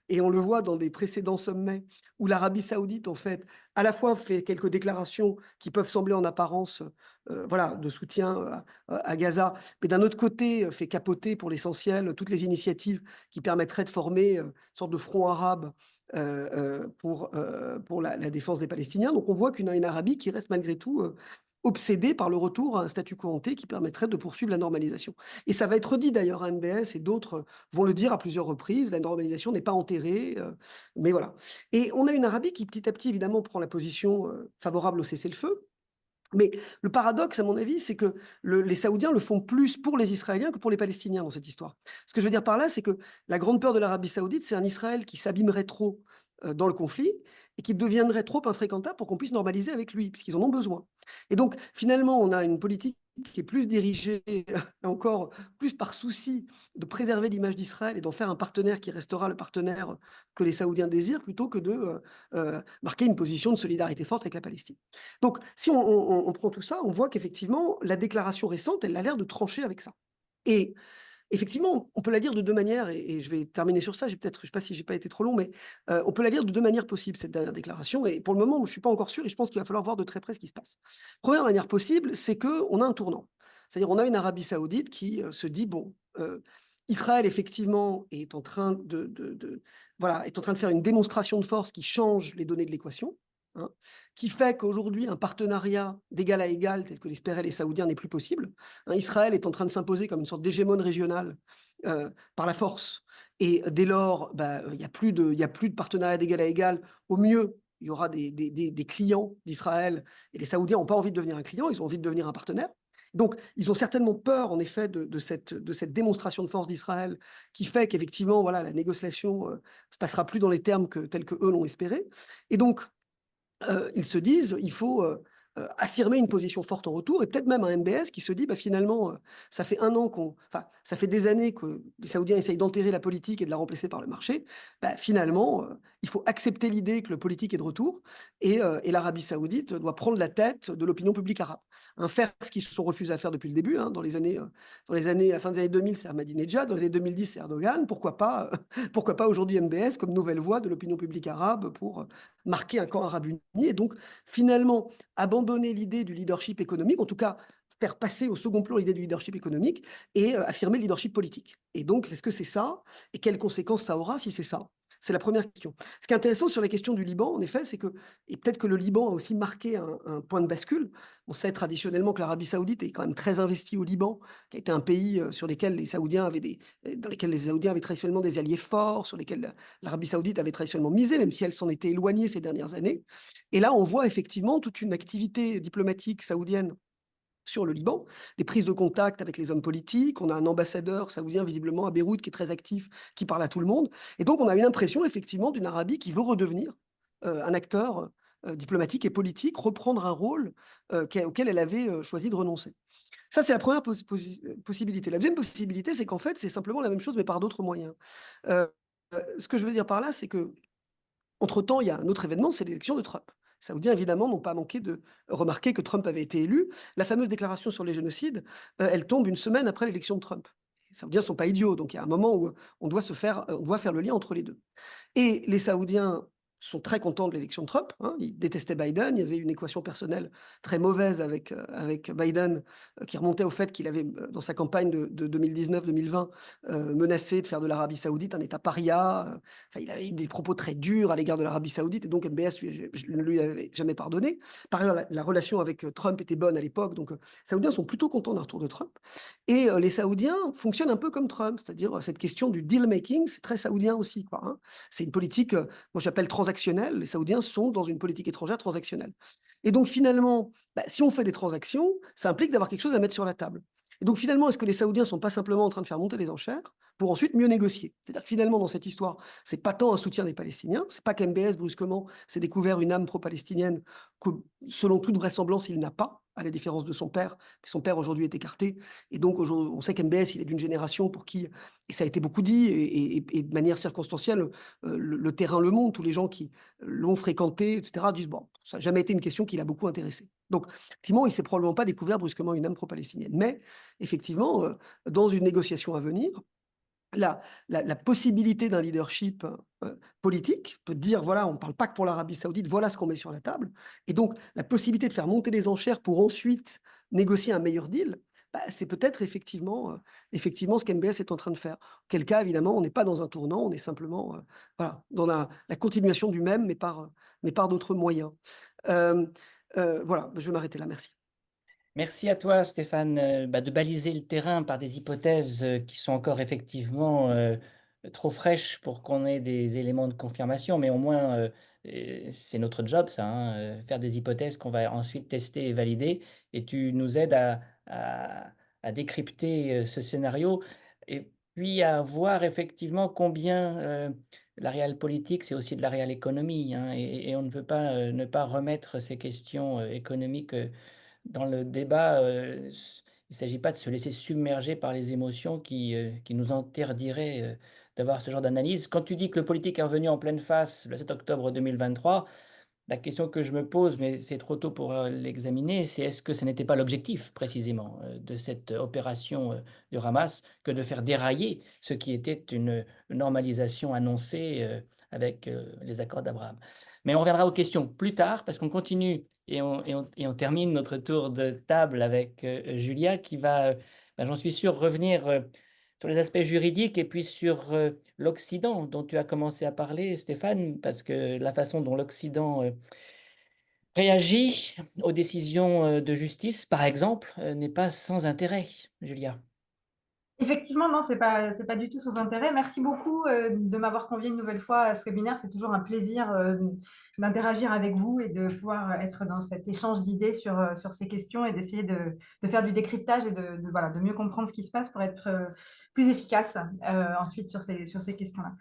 et on le voit dans des précédents sommets, où l'Arabie saoudite, en fait, à la fois fait quelques déclarations qui peuvent sembler en apparence de soutien à Gaza, mais d'un autre côté, fait capoter pour l'essentiel toutes les initiatives qui permettraient de former une sorte de front arabe pour la défense des Palestiniens. Donc on voit qu'une Arabie qui reste malgré tout obsédée par le retour à un statu quo ante qui permettrait de poursuivre la normalisation. Et ça va être dit d'ailleurs à MBS, et d'autres vont le dire à plusieurs reprises, la normalisation n'est pas enterrée, mais voilà. Et on a une Arabie qui petit à petit évidemment prend la position favorable au cessez-le-feu. Mais le paradoxe, à mon avis, c'est que les Saoudiens le font plus pour les Israéliens que pour les Palestiniens dans cette histoire. Ce que je veux dire par là, c'est que la grande peur de l'Arabie saoudite, c'est un Israël qui s'abîmerait trop dans le conflit et qui deviendrait trop infréquentable pour qu'on puisse normaliser avec lui, puisqu'ils en ont besoin. Et donc, finalement, on a une politique qui est plus dirigée, encore plus par souci de préserver l'image d'Israël et d'en faire un partenaire qui restera le partenaire que les Saoudiens désirent, plutôt que de marquer une position de solidarité forte avec la Palestine. Donc, si on prend tout ça, on voit qu'effectivement, la déclaration récente, elle a l'air de trancher avec ça. Et effectivement, on peut la lire de deux manières, et je vais terminer sur ça, je ne sais pas si je n'ai pas été trop long, mais on peut la lire de deux manières possibles, cette dernière déclaration, et pour le moment, je ne suis pas encore sûr, et je pense qu'il va falloir voir de très près ce qui se passe. Première manière possible, c'est qu'on a un tournant. C'est-à-dire on a une Arabie saoudite qui se dit, bon, Israël, effectivement, est en train de faire une démonstration de force qui change les données de l'équation, hein, qui fait qu'aujourd'hui, un partenariat d'égal à égal, tel que l'espéraient les Saoudiens, n'est plus possible. Hein, Israël est en train de s'imposer comme une sorte d'hégémone régionale par la force. Et dès lors, il n'y a plus de partenariat d'égal à égal. Au mieux, il y aura des clients d'Israël. Et les Saoudiens n'ont pas envie de devenir un client, ils ont envie de devenir un partenaire. Donc, ils ont certainement peur, en effet, de cette démonstration de force d'Israël qui fait qu'effectivement, voilà, la négociation ne se passera plus dans les termes tels qu'eux l'ont espéré. Et donc, ils se disent, il faut affirmer une position forte en retour, et peut-être même un MBS qui se dit, finalement, ça fait ça fait des années que les Saoudiens essayent d'enterrer la politique et de la remplacer par le marché. Finalement, il faut accepter l'idée que le politique est de retour, et l'Arabie saoudite doit prendre la tête de l'opinion publique arabe. Faire ce qu'ils se sont refusés à faire depuis le début, hein, à la fin des années 2000, c'est Ahmadinejad, dans les années 2010, c'est Erdogan. Pourquoi pas aujourd'hui MBS comme nouvelle voix de l'opinion publique arabe pour marquer un camp arabe uni, et donc finalement abandonner l'idée du leadership économique, en tout cas faire passer au second plan l'idée du leadership économique et affirmer le leadership politique. Et donc, est-ce que c'est ça? Et quelles conséquences ça aura si c'est ça? C'est la première question. Ce qui est intéressant sur la question du Liban, en effet, c'est que, et peut-être que le Liban a aussi marqué un point de bascule. On sait traditionnellement que l'Arabie saoudite est quand même très investie au Liban, qui a été un pays dans lequel les Saoudiens avaient traditionnellement des alliés forts, sur lesquels l'Arabie saoudite avait traditionnellement misé, même si elle s'en était éloignée ces dernières années. Et là, on voit effectivement toute une activité diplomatique saoudienne sur le Liban, des prises de contact avec les hommes politiques. On a un ambassadeur saoudien visiblement à Beyrouth qui est très actif, qui parle à tout le monde. Et donc on a une impression effectivement d'une Arabie qui veut redevenir un acteur diplomatique et politique, reprendre un rôle auquel elle avait choisi de renoncer. Ça, c'est la première possibilité. La deuxième possibilité, c'est qu'en fait, c'est simplement la même chose, mais par d'autres moyens. Ce que je veux dire par là, c'est que Entre-temps, il y a un autre événement, c'est l'élection de Trump. Les Saoudiens, évidemment, n'ont pas manqué de remarquer que Trump avait été élu. La fameuse déclaration sur les génocides, elle tombe une semaine après l'élection de Trump. Les Saoudiens ne sont pas idiots, donc il y a un moment où on doit faire le lien entre les deux. Et les Saoudiens sont très contents de l'élection de Trump, hein. Ils détestaient Biden. Il y avait une équation personnelle très mauvaise avec Biden, qui remontait au fait qu'il avait, dans sa campagne de 2019-2020, menacé de faire de l'Arabie Saoudite un État paria. Enfin, il avait eu des propos très durs à l'égard de l'Arabie Saoudite, et donc MBS ne lui avait jamais pardonné. Par ailleurs, la relation avec Trump était bonne à l'époque, donc les Saoudiens sont plutôt contents d'un retour de Trump. Et les Saoudiens fonctionnent un peu comme Trump, c'est-à-dire cette question du deal-making, c'est très saoudien aussi, quoi, hein. C'est une politique, moi j'appelle transactionnelle. Les Saoudiens sont dans une politique étrangère transactionnelle. Et donc finalement, si on fait des transactions, ça implique d'avoir quelque chose à mettre sur la table. Et donc finalement, est-ce que les Saoudiens ne sont pas simplement en train de faire monter les enchères pour ensuite mieux négocier? C'est-à-dire que finalement, dans cette histoire, c'est pas tant un soutien des Palestiniens, c'est pas qu'MBS brusquement s'est découvert une âme pro-palestinienne que, selon toute vraisemblance, il n'a pas, à la différence de son père. Mais son père aujourd'hui est écarté, et donc on sait qu'MBS, il est d'une génération pour qui, et ça a été beaucoup dit, et de manière circonstancielle, le terrain le montre, tous les gens qui l'ont fréquenté, etc., disent, bon, ça n'a jamais été une question qui l'a beaucoup intéressé. Donc, effectivement, il ne s'est probablement pas découvert brusquement une âme pro-palestinienne. Mais, effectivement, dans une négociation à venir, la possibilité d'un leadership politique peut dire, voilà, on ne parle pas que pour l'Arabie Saoudite, voilà ce qu'on met sur la table. Et donc, la possibilité de faire monter les enchères pour ensuite négocier un meilleur deal, c'est peut-être effectivement ce qu'MBS est en train de faire. Quel cas, évidemment, on n'est pas dans un tournant, on est simplement voilà, dans la continuation du même, mais par d'autres moyens. Voilà, je vais m'arrêter là, merci. Merci à toi, Stéphane, de baliser le terrain par des hypothèses qui sont encore effectivement trop fraîches pour qu'on ait des éléments de confirmation, mais au moins c'est notre job, ça, hein, faire des hypothèses qu'on va ensuite tester et valider, et tu nous aides à décrypter ce scénario, et puis à voir effectivement combien la réelle politique, c'est aussi de la réelle économie, hein, et on ne peut pas ne pas remettre ces questions économiques dans le débat. Il ne s'agit pas de se laisser submerger par les émotions qui nous interdiraient d'avoir ce genre d'analyse. Quand tu dis que le politique est revenu en pleine face le 7 octobre 2023, la question que je me pose, mais c'est trop tôt pour l'examiner, c'est est-ce que ce n'était pas l'objectif précisément de cette opération du Hamas que de faire dérailler ce qui était une normalisation annoncée avec les accords d'Abraham. Mais on reviendra aux questions plus tard parce qu'on continue et on termine notre tour de table avec Julia qui va, j'en suis sûr, revenir sur les aspects juridiques et puis sur l'Occident dont tu as commencé à parler, Stéphane, parce que la façon dont l'Occident réagit aux décisions de justice, par exemple, n'est pas sans intérêt, Julia. Effectivement, non, c'est pas du tout sans intérêt. Merci beaucoup de m'avoir convié une nouvelle fois à ce webinaire. C'est toujours un plaisir d'interagir avec vous et de pouvoir être dans cet échange d'idées sur ces questions et d'essayer de faire du décryptage et voilà, de mieux comprendre ce qui se passe pour être plus efficace ensuite sur ces questions-là.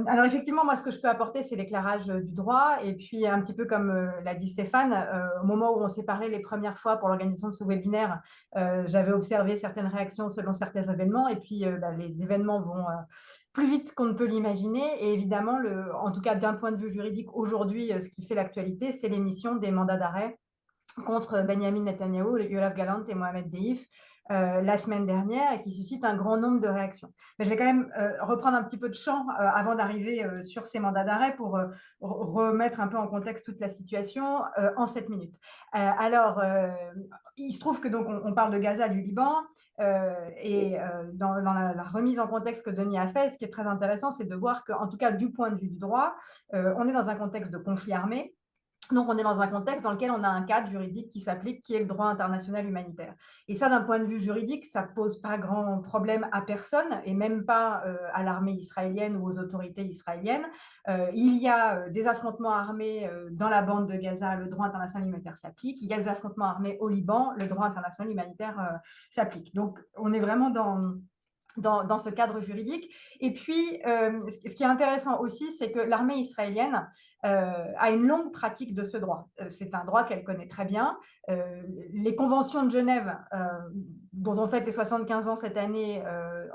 Alors effectivement, moi, ce que je peux apporter, c'est l'éclairage du droit. Et puis, un petit peu comme l'a dit Stéphane, au moment où on s'est parlé les premières fois pour l'organisation de ce webinaire, j'avais observé certaines réactions selon certains événements, et puis les événements vont plus vite qu'on ne peut l'imaginer, et évidemment, en tout cas d'un point de vue juridique, aujourd'hui, ce qui fait l'actualité, c'est l'émission des mandats d'arrêt contre Benjamin Netanyahou, Yoav Gallant et Mohamed Deif la semaine dernière, et qui suscite un grand nombre de réactions. Mais je vais quand même reprendre un petit peu de champ avant d'arriver sur ces mandats d'arrêt pour remettre un peu en contexte toute la situation en 7 minutes. Alors, il se trouve que donc on parle de Gaza, du Liban, et dans la remise en contexte que Denis a fait, ce qui est très intéressant, c'est de voir qu'en tout cas du point de vue du droit, on est dans un contexte de conflit armé. Donc, on est dans un contexte dans lequel on a un cadre juridique qui s'applique, qui est le droit international humanitaire. Et ça, d'un point de vue juridique, ça ne pose pas grand problème à personne, et même pas à l'armée israélienne ou aux autorités israéliennes. Il y a des affrontements armés dans la bande de Gaza, le droit international humanitaire s'applique. Il y a des affrontements armés au Liban, le droit international humanitaire s'applique. Donc, on est vraiment dans ce cadre juridique. Et puis, ce qui est intéressant aussi, c'est que l'armée israélienne a une longue pratique de ce droit. C'est un droit qu'elle connaît très bien. Les conventions de Genève, dont on fête les 75 ans cette année,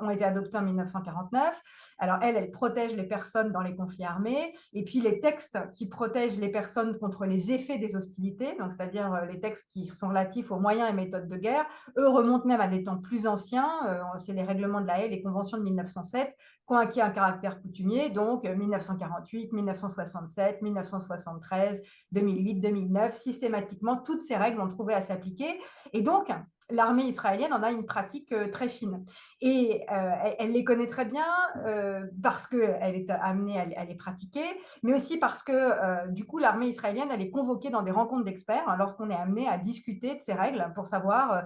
ont été adoptées en 1949. Alors, elle protège les personnes dans les conflits armés. Et puis, les textes qui protègent les personnes contre les effets des hostilités, donc c'est-à-dire les textes qui sont relatifs aux moyens et méthodes de guerre, eux remontent même à des temps plus anciens. C'est les règlements de La Haye, les conventions de 1907, qui ont acquis un caractère coutumier, donc 1948, 1967, 1973, 2008, 2009, systématiquement, toutes ces règles ont trouvé à s'appliquer. Et donc, l'armée israélienne en a une pratique très fine. Et elle les connaît très bien parce qu'elle est amenée à les pratiquer, mais aussi parce que du coup, l'armée israélienne, elle est convoquée dans des rencontres d'experts lorsqu'on est amené à discuter de ces règles pour savoir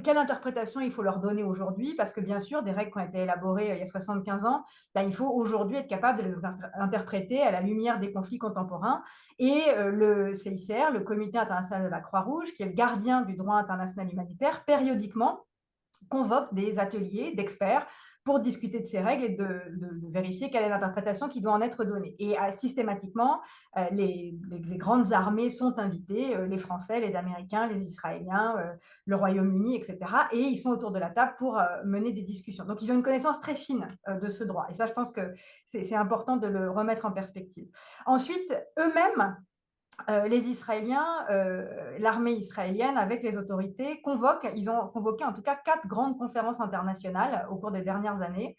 quelle interprétation il faut leur donner aujourd'hui, parce que bien sûr, des règles qui ont été élaborées il y a 75 ans, ben, il faut aujourd'hui être capable de les interpréter à la lumière des conflits contemporains. Et le CICR, le Comité international de la Croix-Rouge, qui est le gardien du droit international humanitaire, périodiquement convoque des ateliers d'experts pour discuter de ces règles et de vérifier quelle est l'interprétation qui doit en être donnée. Et systématiquement, les grandes armées sont invitées, les Français, les Américains, les Israéliens, le Royaume-Uni, etc. Et ils sont autour de la table pour mener des discussions. Donc, ils ont une connaissance très fine de ce droit. Et ça, je pense que c'est important de le remettre en perspective. Ensuite, eux-mêmes, les Israéliens, l'armée israélienne, avec les autorités, ils ont convoqué en tout cas 4 grandes conférences internationales au cours des dernières années,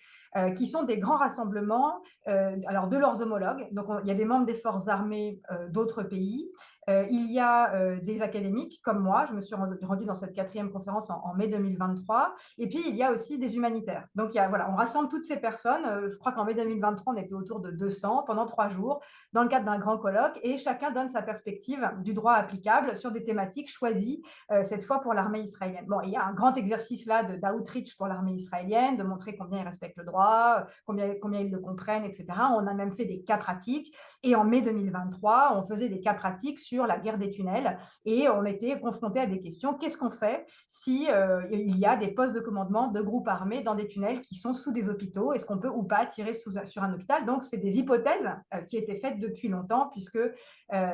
qui sont des grands rassemblements alors de leurs homologues. Donc, il y a des membres des forces armées d'autres pays. Il y a des académiques comme moi, je me suis rendue dans cette 4e conférence en mai 2023. Et puis, il y a aussi des humanitaires. Donc, voilà, on rassemble toutes ces personnes. Je crois qu'en mai 2023, on était autour de 200 pendant 3 jours dans le cadre d'un grand colloque, et chacun donne sa perspective du droit applicable sur des thématiques choisies, cette fois pour l'armée israélienne. Bon, il y a un grand exercice là d'outreach pour l'armée israélienne, de montrer combien ils respectent le droit, combien ils le comprennent, etc. On a même fait des cas pratiques, et en mai 2023, on faisait des cas pratiques sur la guerre des tunnels, et on était confronté à des questions. Qu'est-ce qu'on fait si il y a des postes de commandement de groupes armés dans des tunnels qui sont sous des hôpitaux? Est-ce qu'on peut ou pas tirer sur un hôpital? Donc, c'est des hypothèses qui étaient faites depuis longtemps, puisque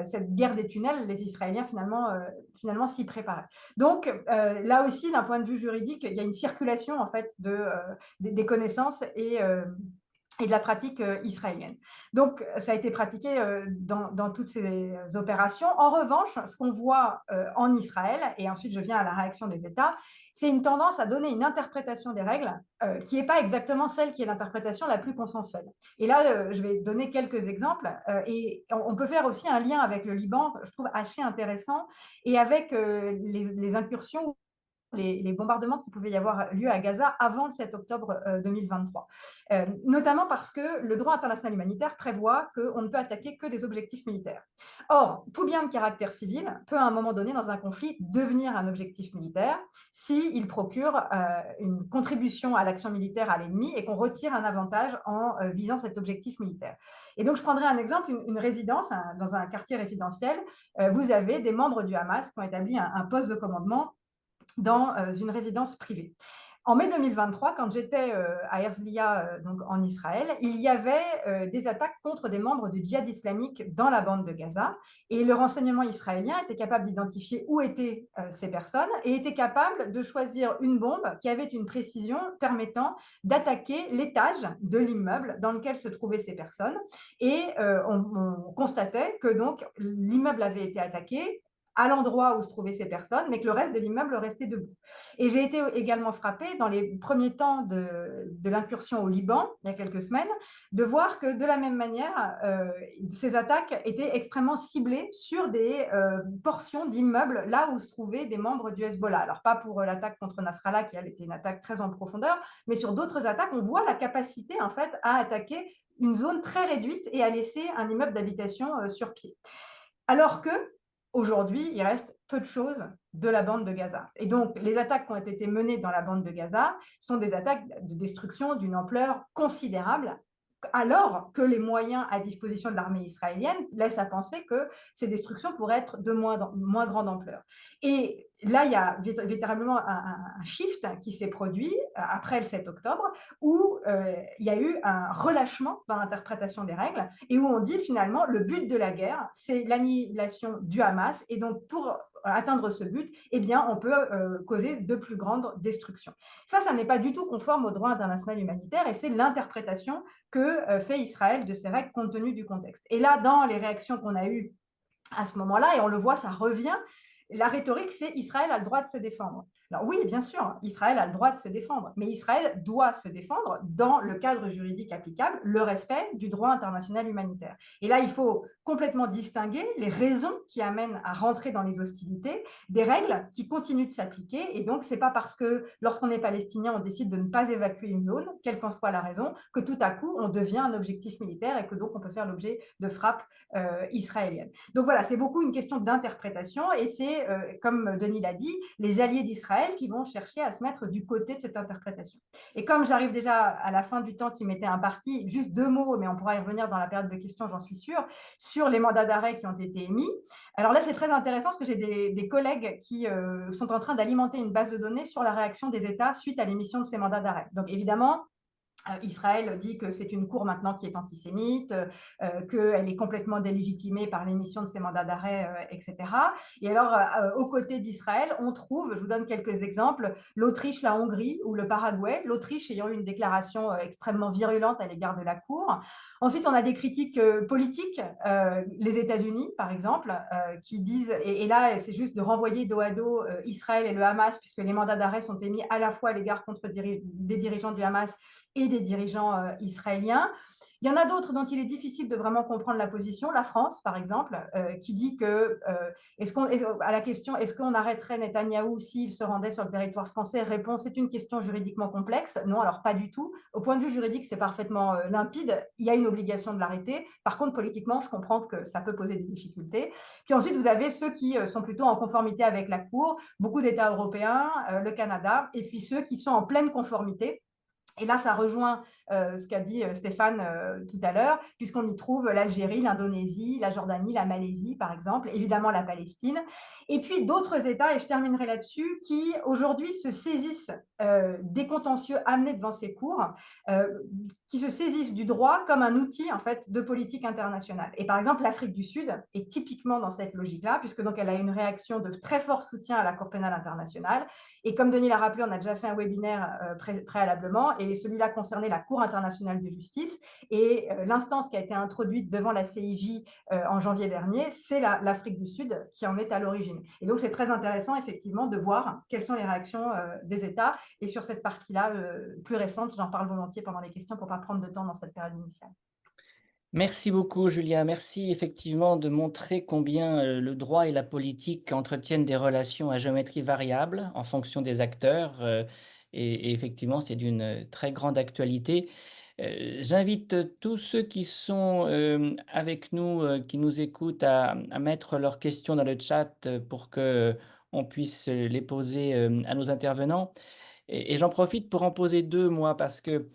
cette guerre des tunnels, les Israéliens finalement s'y préparaient. Donc, là aussi, d'un point de vue juridique, il y a une circulation en fait des connaissances et de la pratique israélienne. Donc, ça a été pratiqué dans toutes ces opérations. En revanche, ce qu'on voit en Israël, et ensuite je viens à la réaction des États, c'est une tendance à donner une interprétation des règles qui n'est pas exactement celle qui est l'interprétation la plus consensuelle. Et là, je vais donner quelques exemples, et on peut faire aussi un lien avec le Liban, je trouve assez intéressant, et avec les incursions, les bombardements qui pouvaient y avoir lieu à Gaza avant le 7 octobre 2023. Notamment parce que le droit international humanitaire prévoit qu'on ne peut attaquer que des objectifs militaires. Or, tout bien de caractère civil peut à un moment donné dans un conflit devenir un objectif militaire s'il procure une contribution à l'action militaire à l'ennemi et qu'on retire un avantage en visant cet objectif militaire. Et donc, je prendrai un exemple, une résidence, dans un quartier résidentiel, vous avez des membres du Hamas qui ont établi un poste de commandement dans une résidence privée. En mai 2023, quand j'étais à Herzliya, donc en Israël, il y avait des attaques contre des membres du djihad islamique dans la bande de Gaza, et le renseignement israélien était capable d'identifier où étaient ces personnes et était capable de choisir une bombe qui avait une précision permettant d'attaquer l'étage de l'immeuble dans lequel se trouvaient ces personnes. Et on constatait que donc l'immeuble avait été attaqué à l'endroit où se trouvaient ces personnes, mais que le reste de l'immeuble restait debout. Et j'ai été également frappée, dans les premiers temps de l'incursion au Liban, il y a quelques semaines, de voir que de la même manière, ces attaques étaient extrêmement ciblées sur des portions d'immeubles, là où se trouvaient des membres du Hezbollah. Alors, pas pour l'attaque contre Nasrallah, qui elle était une attaque très en profondeur, mais sur d'autres attaques, on voit la capacité, en fait, à attaquer une zone très réduite et à laisser un immeuble d'habitation sur pied. Alors que, aujourd'hui, il reste peu de choses de la bande de Gaza. Et donc, les attaques qui ont été menées dans la bande de Gaza sont des attaques de destruction d'une ampleur considérable, alors que les moyens à disposition de l'armée israélienne laissent à penser que ces destructions pourraient être de moins grande ampleur. Et là, il y a véritablement un shift qui s'est produit après le 7 octobre, où il y a eu un relâchement dans l'interprétation des règles, et où on dit finalement le but de la guerre, c'est l'annihilation du Hamas, et donc pour atteindre ce but, eh bien, on peut causer de plus grandes destructions. Ça n'est pas du tout conforme au droit international humanitaire, et c'est l'interprétation que fait Israël de ces règles compte tenu du contexte. Et là, dans les réactions qu'on a eues à ce moment-là, et on le voit, ça revient, la rhétorique, c'est Israël a le droit de se défendre. Alors oui, bien sûr, Israël a le droit de se défendre, mais Israël doit se défendre dans le cadre juridique applicable, le respect du droit international humanitaire. Et là, il faut complètement distinguer les raisons qui amènent à rentrer dans les hostilités des règles qui continuent de s'appliquer. Et donc, c'est pas parce que lorsqu'on est palestinien, on décide de ne pas évacuer une zone, quelle qu'en soit la raison, que tout à coup, on devient un objectif militaire et que donc on peut faire l'objet de frappes israéliennes. Donc voilà, c'est beaucoup une question d'interprétation, et c'est, comme Denis l'a dit, les alliés d'Israël qui vont chercher à se mettre du côté de cette interprétation. Et comme j'arrive déjà à la fin du temps qui m'était imparti, juste 2 mots, mais on pourra y revenir dans la période de questions, j'en suis sûre, sur les mandats d'arrêt qui ont été émis. Alors là, c'est très intéressant parce que j'ai des collègues qui sont en train d'alimenter une base de données sur la réaction des États suite à l'émission de ces mandats d'arrêt. Donc évidemment, Israël dit que c'est une cour maintenant qui est antisémite, qu'elle est complètement délégitimée par l'émission de ces mandats d'arrêt, etc. Et alors, aux côtés d'Israël, on trouve, je vous donne quelques exemples, l'Autriche, la Hongrie ou le Paraguay, l'Autriche ayant eu une déclaration extrêmement virulente à l'égard de la cour. Ensuite, on a des critiques politiques, les États-Unis, par exemple, qui disent, et là, c'est juste de renvoyer dos à dos Israël et le Hamas, puisque les mandats d'arrêt sont émis à la fois à l'égard contre des dirigeants du Hamas et des dirigeants israéliens. Il y en a d'autres dont il est difficile de vraiment comprendre la position. La France, par exemple, qui dit que, à la question est-ce qu'on arrêterait Netanyahou s'il se rendait sur le territoire français, répond c'est une question juridiquement complexe. Non, alors pas du tout. Au point de vue juridique, c'est parfaitement limpide. Il y a une obligation de l'arrêter. Par contre, politiquement, je comprends que ça peut poser des difficultés. Puis ensuite, vous avez ceux qui sont plutôt en conformité avec la Cour, beaucoup d'États européens, le Canada, et puis ceux qui sont en pleine conformité. Et là, ça rejoint ce qu'a dit Stéphane tout à l'heure, puisqu'on y trouve l'Algérie, l'Indonésie, la Jordanie, la Malaisie, par exemple, évidemment la Palestine, et puis d'autres États, et je terminerai là-dessus, qui aujourd'hui se saisissent des contentieux amenés devant ces cours, qui se saisissent du droit comme un outil en fait de politique internationale. Et par exemple, l'Afrique du Sud est typiquement dans cette logique-là, puisque donc elle a une réaction de très fort soutien à la Cour pénale internationale. Et comme Denis l'a rappelé, on a déjà fait un webinaire préalablement, et celui-là concernait la Cour internationale de justice. Et l'instance qui a été introduite devant la CIJ en janvier dernier, c'est l'Afrique du Sud qui en est à l'origine. Et donc, c'est très intéressant, effectivement, de voir quelles sont les réactions des États. Et sur cette partie-là, plus récente, j'en parle volontiers pendant les questions pour ne pas prendre de temps dans cette période initiale. Merci beaucoup, Julia. Merci effectivement de montrer combien le droit et la politique entretiennent des relations à géométrie variable en fonction des acteurs. Et effectivement, c'est d'une très grande actualité. J'invite tous ceux qui sont avec nous, qui nous écoutent, à mettre leurs questions dans le chat pour que on puisse les poser à nos intervenants. Et j'en profite pour en poser deux, moi, parce que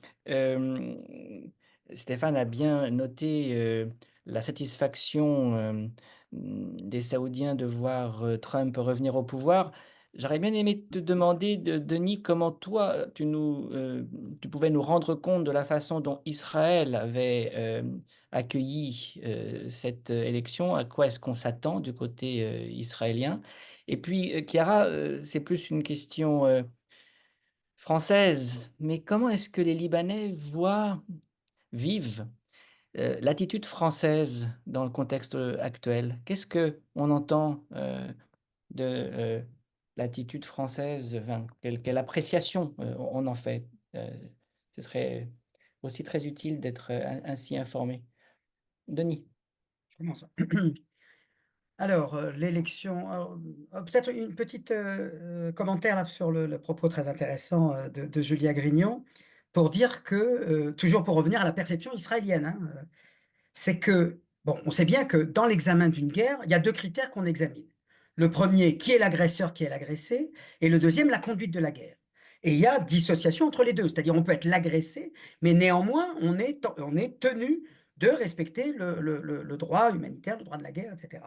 Stéphane a bien noté la satisfaction des Saoudiens de voir Trump revenir au pouvoir. J'aurais bien aimé te demander, Denis, comment toi, tu pouvais nous rendre compte de la façon dont Israël avait accueilli cette élection, à quoi est-ce qu'on s'attend du côté israélien. Et puis, Chiara, c'est plus une question française, mais comment est-ce que les Libanais vivent l'attitude française dans le contexte actuel? Qu'est-ce que on entend de l'attitude française, enfin, quelle appréciation on en fait? Euh, Ce serait aussi très utile d'être ainsi informé. Denis. Je commence. Alors, l'élection, peut-être une petite commentaire là, sur le propos très intéressant de Julia Grignon, pour dire que, toujours pour revenir à la perception israélienne, hein, c'est que, bon, on sait bien que dans l'examen d'une guerre, il y a deux critères qu'on examine. Le premier, qui est l'agresseur, qui est l'agressé, et le deuxième, la conduite de la guerre. Et il y a dissociation entre les deux, c'est-à-dire on peut être l'agressé, mais néanmoins on est tenu de respecter le droit humanitaire, le droit de la guerre, etc.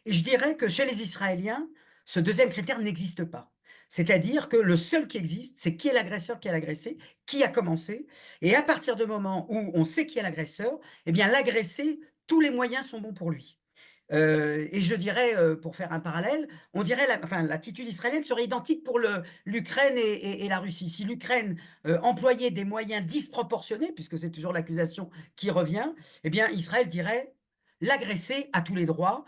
Et je dirais que chez les Israéliens, ce deuxième critère n'existe pas. C'est-à-dire que le seul qui existe, c'est qui est l'agresseur, qui est l'agressé, qui a commencé. Et à partir du moment où on sait qui est l'agresseur, eh bien l'agressé, tous les moyens sont bons pour lui. Et je dirais, pour faire un parallèle, on dirait l'attitude israélienne serait identique pour l'Ukraine et la Russie. Si l'Ukraine employait des moyens disproportionnés, puisque c'est toujours l'accusation qui revient, eh bien Israël dirait l'agressé a tous les droits,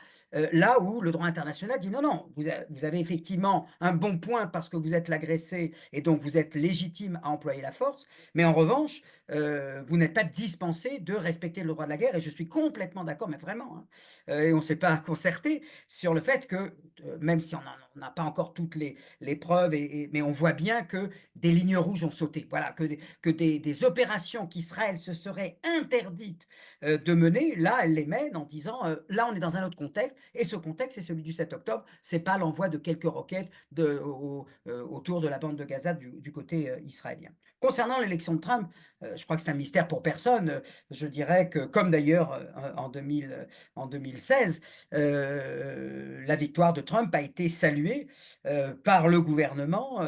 là où le droit international dit non, non, vous avez effectivement un bon point parce que vous êtes l'agressé et donc vous êtes légitime à employer la force, mais en revanche, vous n'êtes pas dispensé de respecter le droit de la guerre, et je suis complètement d'accord, mais vraiment, hein, et on ne s'est pas concerté sur le fait que, même si on n'a pas encore toutes les preuves, mais on voit bien que des lignes rouges ont sauté, voilà, que des opérations qu'Israël se serait interdite de mener, là, elle les mène en disant, là, on est dans un autre contexte, et ce contexte, c'est celui du 7 octobre, c'est pas l'envoi de quelques roquettes autour de la bande de Gaza du côté israélien. Concernant l'élection de Trump, je crois que c'est un mystère pour personne. Je dirais que, comme d'ailleurs en 2016, la victoire de Trump a été saluée par le gouvernement.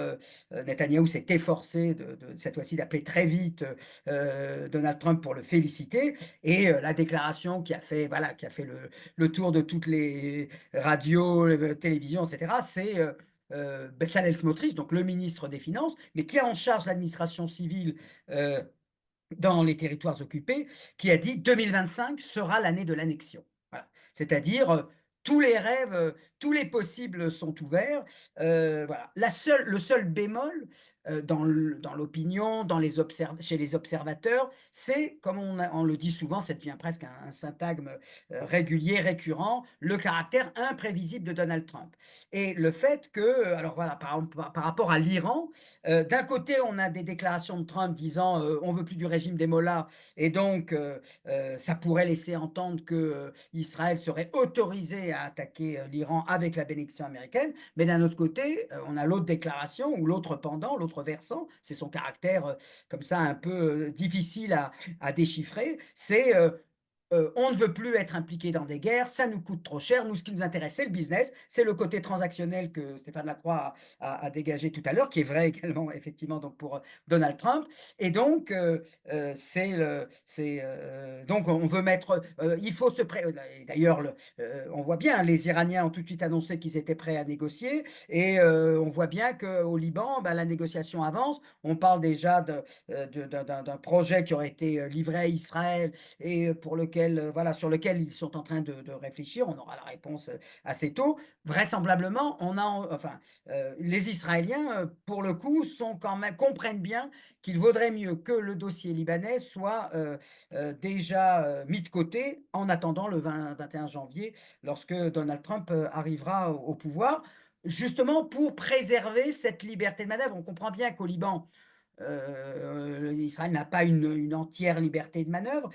Netanyahou s'est efforcé cette fois-ci d'appeler très vite Donald Trump pour le féliciter, et la déclaration qui a fait le tour de toutes les radios, les télévisions, etc., c'est Bezalel Smotrich, donc le ministre des Finances, mais qui a en charge l'administration civile dans les territoires occupés, qui a dit 2025 sera l'année de l'annexion. Voilà. C'est-à-dire, tous les rêves, tous les possibles sont ouverts. Voilà. Le seul bémol dans l'opinion, chez les observateurs, c'est, comme on le dit souvent, ça devient presque un syntagme régulier, récurrent, le caractère imprévisible de Donald Trump. Et le fait que, alors voilà, par rapport à l'Iran, d'un côté, on a des déclarations de Trump disant on veut plus du régime des mollahs, et donc ça pourrait laisser entendre que Israël serait autorisé à attaquer l'Iran avec la bénédiction américaine. Mais d'un autre côté, on a l'autre déclaration ou l'autre pendant, l'autre versant, c'est son caractère comme ça un peu difficile à déchiffrer, c'est on ne veut plus être impliqué dans des guerres, ça nous coûte trop cher. Nous, ce qui nous intéresse, c'est le business, c'est le côté transactionnel que Stéphane Lacroix a dégagé tout à l'heure, qui est vrai également, effectivement, donc pour Donald Trump. Et donc, donc on veut mettre, il faut se d'ailleurs, on voit bien, les Iraniens ont tout de suite annoncé qu'ils étaient prêts à négocier, et on voit bien qu'au Liban, la négociation avance. On parle déjà d'un projet qui aurait été livré à Israël et pour lequel, sur lequel ils sont en train de réfléchir. On aura la réponse assez tôt. Vraisemblablement, les Israéliens, pour le coup, comprennent bien qu'il vaudrait mieux que le dossier libanais soit déjà mis de côté en attendant le 21 janvier, lorsque Donald Trump arrivera au pouvoir, justement pour préserver cette liberté de manœuvre. On comprend bien qu'au Liban, Israël n'a pas une entière liberté de manœuvre,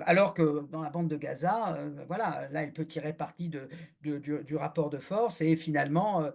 alors que dans la bande de Gaza, voilà, là, elle peut tirer parti du rapport de force et finalement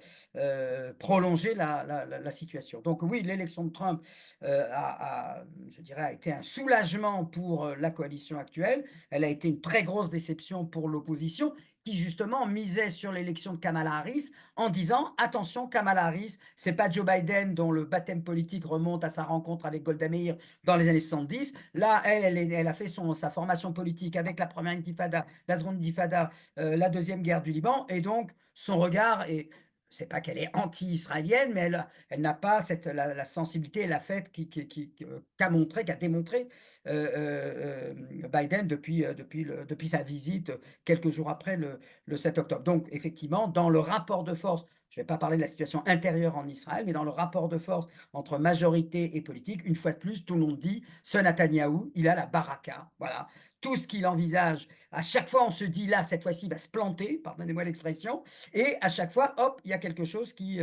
prolonger la situation. Donc oui, l'élection de Trump je dirais, a été un soulagement pour la coalition actuelle. Elle a été une très grosse déception pour l'opposition, qui justement misait sur l'élection de Kamala Harris en disant attention, Kamala Harris, c'est pas Joe Biden dont le baptême politique remonte à sa rencontre avec Golda Meir dans les années 70. Là, elle a fait sa formation politique avec la première intifada, la seconde intifada, la deuxième guerre du Liban, et donc son regard est, c'est pas qu'elle est anti-israélienne, mais elle n'a pas la sensibilité et la fête qu'a démontré Biden depuis sa visite quelques jours après le 7 octobre. Donc, effectivement, dans le rapport de force, je ne vais pas parler de la situation intérieure en Israël, mais dans le rapport de force entre majorité et politique, une fois de plus, tout le monde dit, ce Netanyahou, il a la baraka, voilà. Tout ce qu'il envisage, à chaque fois, on se dit là, cette fois-ci, il va se planter, pardonnez-moi l'expression, et à chaque fois, hop, il y a quelque chose qui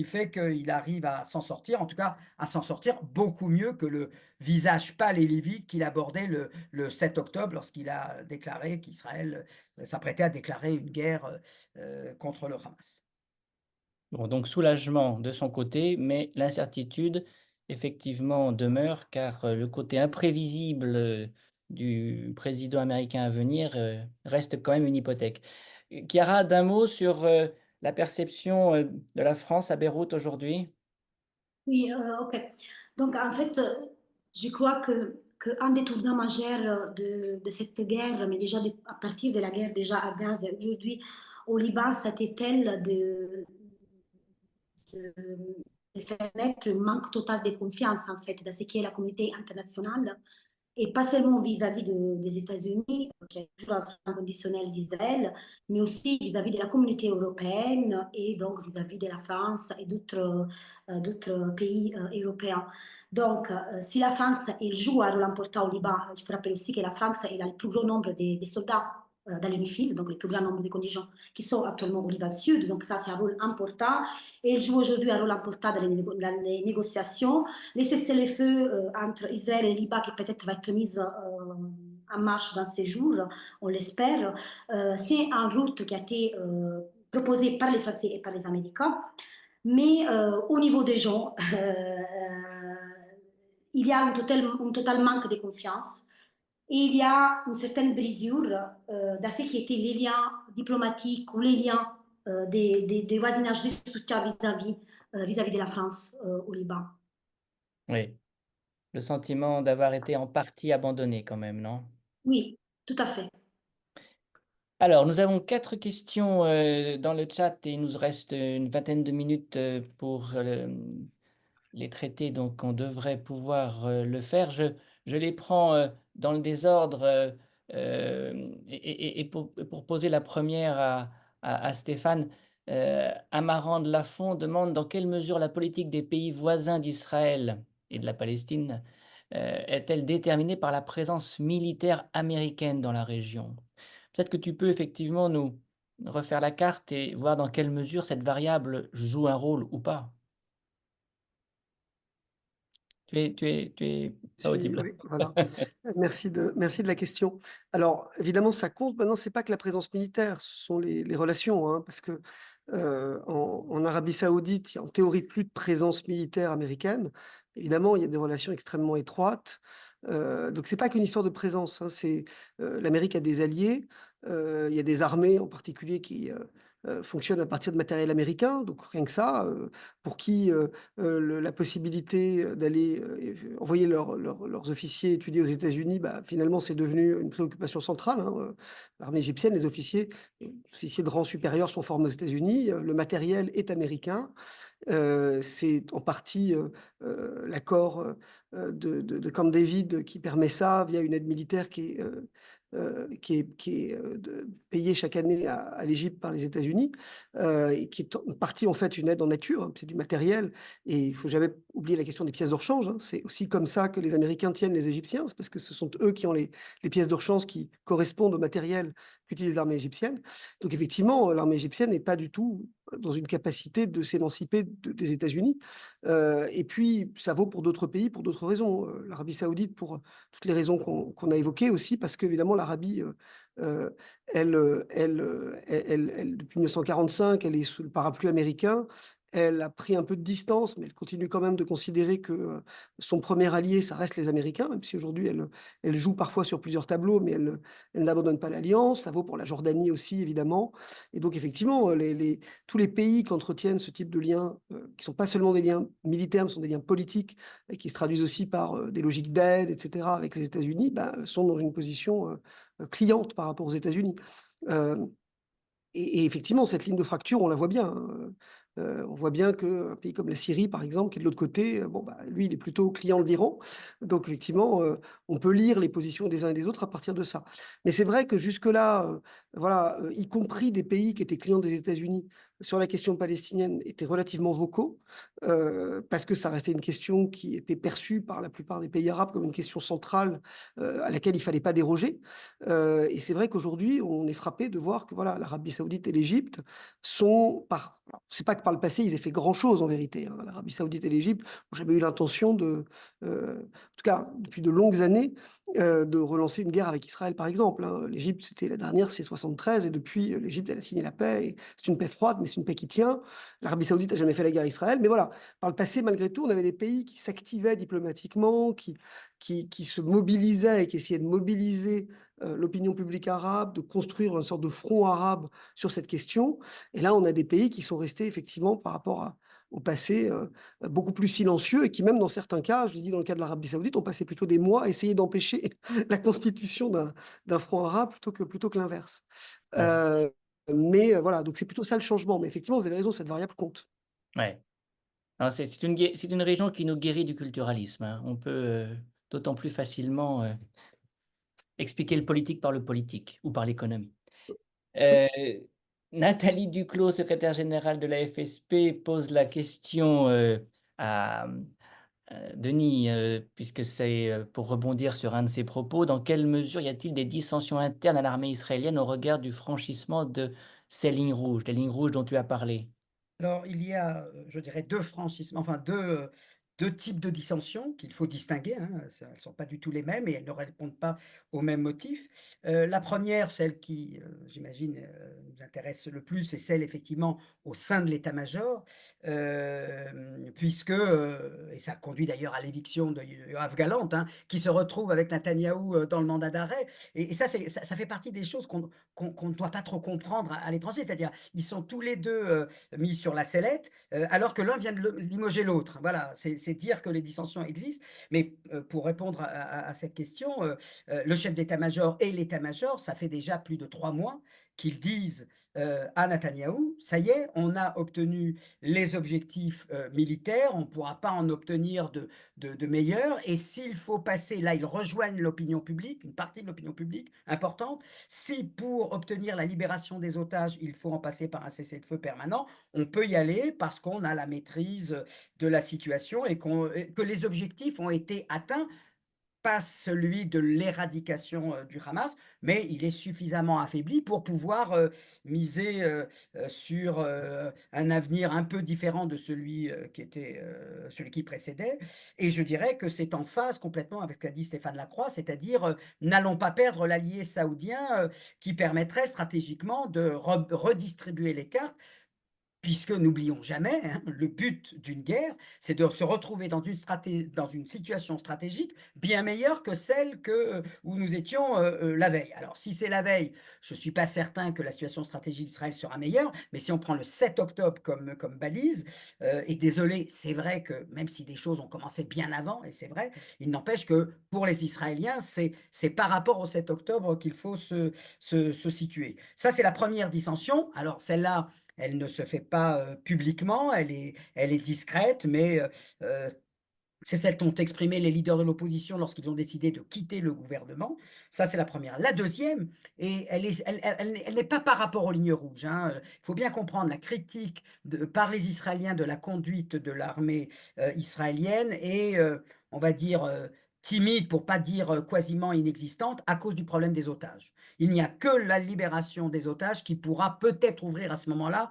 fait qu'il arrive à s'en sortir, en tout cas, à s'en sortir beaucoup mieux que le visage pâle et livide qu'il abordait le 7 octobre lorsqu'il a déclaré qu'Israël s'apprêtait à déclarer une guerre contre le Hamas. Bon, donc soulagement de son côté, mais l'incertitude, effectivement, demeure car, le côté imprévisible, du président américain à venir, reste quand même une hypothèque. Chiara, d'un mot sur, la perception, de la France à Beyrouth aujourd'hui? Oui, OK. Donc en fait, je crois qu'un des tournants majeurs de cette guerre, mais déjà à partir de la guerre déjà à Gaza et aujourd'hui au Liban, c'était tel de, de faire naître un manque total de confiance en fait dans ce qui est la communauté internationale et pas seulement vis-à-vis des États-Unis, qui est toujours inconditionnel d'Israël, mais aussi vis-à-vis de la communauté européenne et donc vis-à-vis de la France et d'autres pays européens. Donc, si la France elle joue un rôle important au Liban, il faut rappeler aussi que la France elle a le plus gros nombre des soldats dans l'hémiphile, donc le plus grand nombre de contingents qui sont actuellement au Liban Sud. Donc ça, c'est un rôle important. Et il joue aujourd'hui un rôle important dans les négociations. Les cessez-le-feu entre Israël et le Liban qui peut-être va être mise en marche dans ces jours, on l'espère. C'est une route qui a été proposée par les Français et par les Américains. Mais au niveau des gens, il y a un total manque de confiance. Et il y a une certaine brisure dans ce qui étaient les liens diplomatiques ou les liens des voisinages de soutien vis-à-vis de la France au Liban. Oui, le sentiment d'avoir été en partie abandonné quand même, non? Oui, tout à fait. Alors, nous avons 4 questions, dans le chat et il nous reste une vingtaine de minutes, pour, les traiter, donc on devrait pouvoir, le faire. Je les prends, dans le désordre, et pour poser la première à Stéphane, Amarande Lafont demande: «Dans quelle mesure la politique des pays voisins d'Israël et de la Palestine, est-elle déterminée par la présence militaire américaine dans la région?» Peut-être que tu peux effectivement nous refaire la carte et voir dans quelle mesure cette variable joue un rôle ou pas? Tu es pas audible. Oui, voilà. Merci de la question. Alors, évidemment, ça compte. Maintenant, c'est pas que la présence militaire, ce sont les relations, hein, parce que en Arabie Saoudite, il y a en théorie plus de présence militaire américaine. Évidemment, il y a des relations extrêmement étroites. Donc, c'est pas qu'une histoire de présence, hein, l'Amérique a des alliés. Il y a des armées en particulier qui fonctionnent à partir de matériel américain. Donc, rien que ça, pour qui la possibilité d'aller envoyer leurs officiers étudier aux États-Unis, bah, finalement, c'est devenu une préoccupation centrale, hein. L'armée égyptienne, les officiers de rang supérieur sont formés aux États-Unis, le matériel est américain. C'est en partie l'accord de Camp David qui permet ça via une aide militaire qui est payée chaque année à l'Égypte par les États-Unis, et qui est en partie en fait une aide en nature, hein, c'est du matériel. Et il ne faut jamais oublier la question des pièces de rechange, hein. C'est aussi comme ça que les Américains tiennent les Égyptiens, c'est parce que ce sont eux qui ont les pièces de rechange qui correspondent au matériel qu'utilise l'armée égyptienne. Donc effectivement, l'armée égyptienne n'est pas du tout dans une capacité de s'émanciper des États-Unis. Et puis, ça vaut pour d'autres pays, pour d'autres raisons. L'Arabie saoudite, pour toutes les raisons qu'on a évoquées aussi, parce qu'évidemment, l'Arabie, depuis 1945, elle est sous le parapluie américain. Elle a pris un peu de distance, mais elle continue quand même de considérer que son premier allié, ça reste les Américains, même si aujourd'hui elle joue parfois sur plusieurs tableaux, mais elle n'abandonne pas l'alliance. Ça vaut pour la Jordanie aussi, évidemment. Et donc, effectivement, tous les pays qui entretiennent ce type de liens, qui ne sont pas seulement des liens militaires, mais sont des liens politiques, et qui se traduisent aussi par des logiques d'aide, etc., avec les États-Unis, bah, sont dans une position cliente par rapport aux États-Unis. Et effectivement, cette ligne de fracture, on la voit bien, hein. On voit bien qu'un pays comme la Syrie, par exemple, qui est de l'autre côté, bon, bah, lui, il est plutôt client de l'Iran. Donc, effectivement, on peut lire les positions des uns et des autres à partir de ça. Mais c'est vrai que jusque-là, voilà, y compris des pays qui étaient clients des États-Unis sur la question palestinienne étaient relativement vocaux, parce que ça restait une question qui était perçue par la plupart des pays arabes comme une question centrale, à laquelle il ne fallait pas déroger. Et c'est vrai qu'aujourd'hui, on est frappé de voir que voilà, l'Arabie saoudite et l'Égypte sont, par c'est pas que par le passé, ils aient fait grand-chose en vérité, hein. L'Arabie Saoudite et l'Égypte n'ont jamais eu l'intention en tout cas depuis de longues années, de relancer une guerre avec Israël, par exemple, hein. L'Égypte, c'était la dernière, c'est 73 et depuis, l'Égypte, elle a signé la paix et c'est une paix froide, mais c'est une paix qui tient. L'Arabie Saoudite n'a jamais fait la guerre à Israël, mais voilà, par le passé, malgré tout, on avait des pays qui s'activaient diplomatiquement, qui se mobilisaient et qui essayaient de mobiliser, l'opinion publique arabe, de construire une sorte de front arabe sur cette question. Et là, on a des pays qui sont restés effectivement par rapport au passé beaucoup plus silencieux et qui même dans certains cas, je l'ai dit dans le cas de l'Arabie Saoudite, ont passé plutôt des mois à essayer d'empêcher la constitution d'un front arabe plutôt que l'inverse. Ouais, Mais voilà, donc c'est plutôt ça le changement. Mais effectivement, vous avez raison, cette variable compte. ouais. Alors c'est une région qui nous guérit du culturalisme, hein. On peut, d'autant plus facilement, expliquer le politique par le politique ou par l'économie. Oui. Heu, Nathalie Duclos, secrétaire générale de la FSP, pose la question, à, Denis, puisque c'est, pour rebondir sur un de ses propos. Dans quelle mesure y a-t-il des dissensions internes à l'armée israélienne au regard du franchissement de ces lignes rouges, les lignes rouges dont tu as parlé? Alors, il y a, je dirais 2 franchissements, enfin 2 types de dissensions qu'il faut distinguer, hein, ça elles ne sont pas du tout les mêmes et elles ne répondent pas aux mêmes motifs. La première, celle qui, j'imagine, nous intéresse le plus, c'est celle effectivement au sein de l'état-major, puisque, et ça conduit d'ailleurs à l'éviction de Yoav Gallant, hein, qui se retrouve avec Netanyahou, dans le mandat d'arrêt et ça fait partie des choses qu'on ne doit pas trop comprendre à l'étranger. C'est-à-dire, ils sont tous les 2 mis sur la sellette, alors que l'un vient de limoger l'autre. Voilà, c'est dire que les dissensions existent. Mais pour répondre à cette question, le chef d'état-major et l'état-major, ça fait déjà plus de 3 mois qu'ils disent à Netanyahou, ça y est, on a obtenu les objectifs militaires, on ne pourra pas en obtenir de meilleurs. Et s'il faut passer, là, ils rejoignent l'opinion publique, une partie de l'opinion publique importante. Si pour obtenir la libération des otages, il faut en passer par un cessez-le-feu permanent, on peut y aller parce qu'on a la maîtrise de la situation et que les objectifs ont été atteints, pas celui de l'éradication du Hamas, mais il est suffisamment affaibli pour pouvoir miser sur un avenir un peu différent de celui qui était celui qui précédait. Et je dirais que c'est en phase complètement avec ce qu'a dit Stéphane Lacroix, c'est-à-dire n'allons pas perdre l'allié saoudien qui permettrait stratégiquement de redistribuer les cartes. Puisque n'oublions jamais, hein, le but d'une guerre, c'est de se retrouver dans une situation stratégique bien meilleure que celle où nous étions la veille. Alors, si c'est la veille, je ne suis pas certain que la situation stratégique d'Israël sera meilleure, mais si on prend le 7 octobre comme balise, et désolé, c'est vrai que même si des choses ont commencé bien avant, et c'est vrai, il n'empêche que pour les Israéliens, c'est par rapport au 7 octobre qu'il faut se situer. Ça, c'est la première dissension. Alors, celle-là, elle ne se fait pas publiquement, elle est discrète, mais c'est celle qu'ont exprimé les leaders de l'opposition lorsqu'ils ont décidé de quitter le gouvernement. Ça, c'est la première. La deuxième, et elle n'est pas par rapport aux lignes rouges, hein. Il faut bien comprendre la critique par les Israéliens de la conduite de l'armée israélienne et, on va dire, timide, pour pas dire quasiment inexistante, à cause du problème des otages. Il n'y a que la libération des otages qui pourra peut-être ouvrir à ce moment-là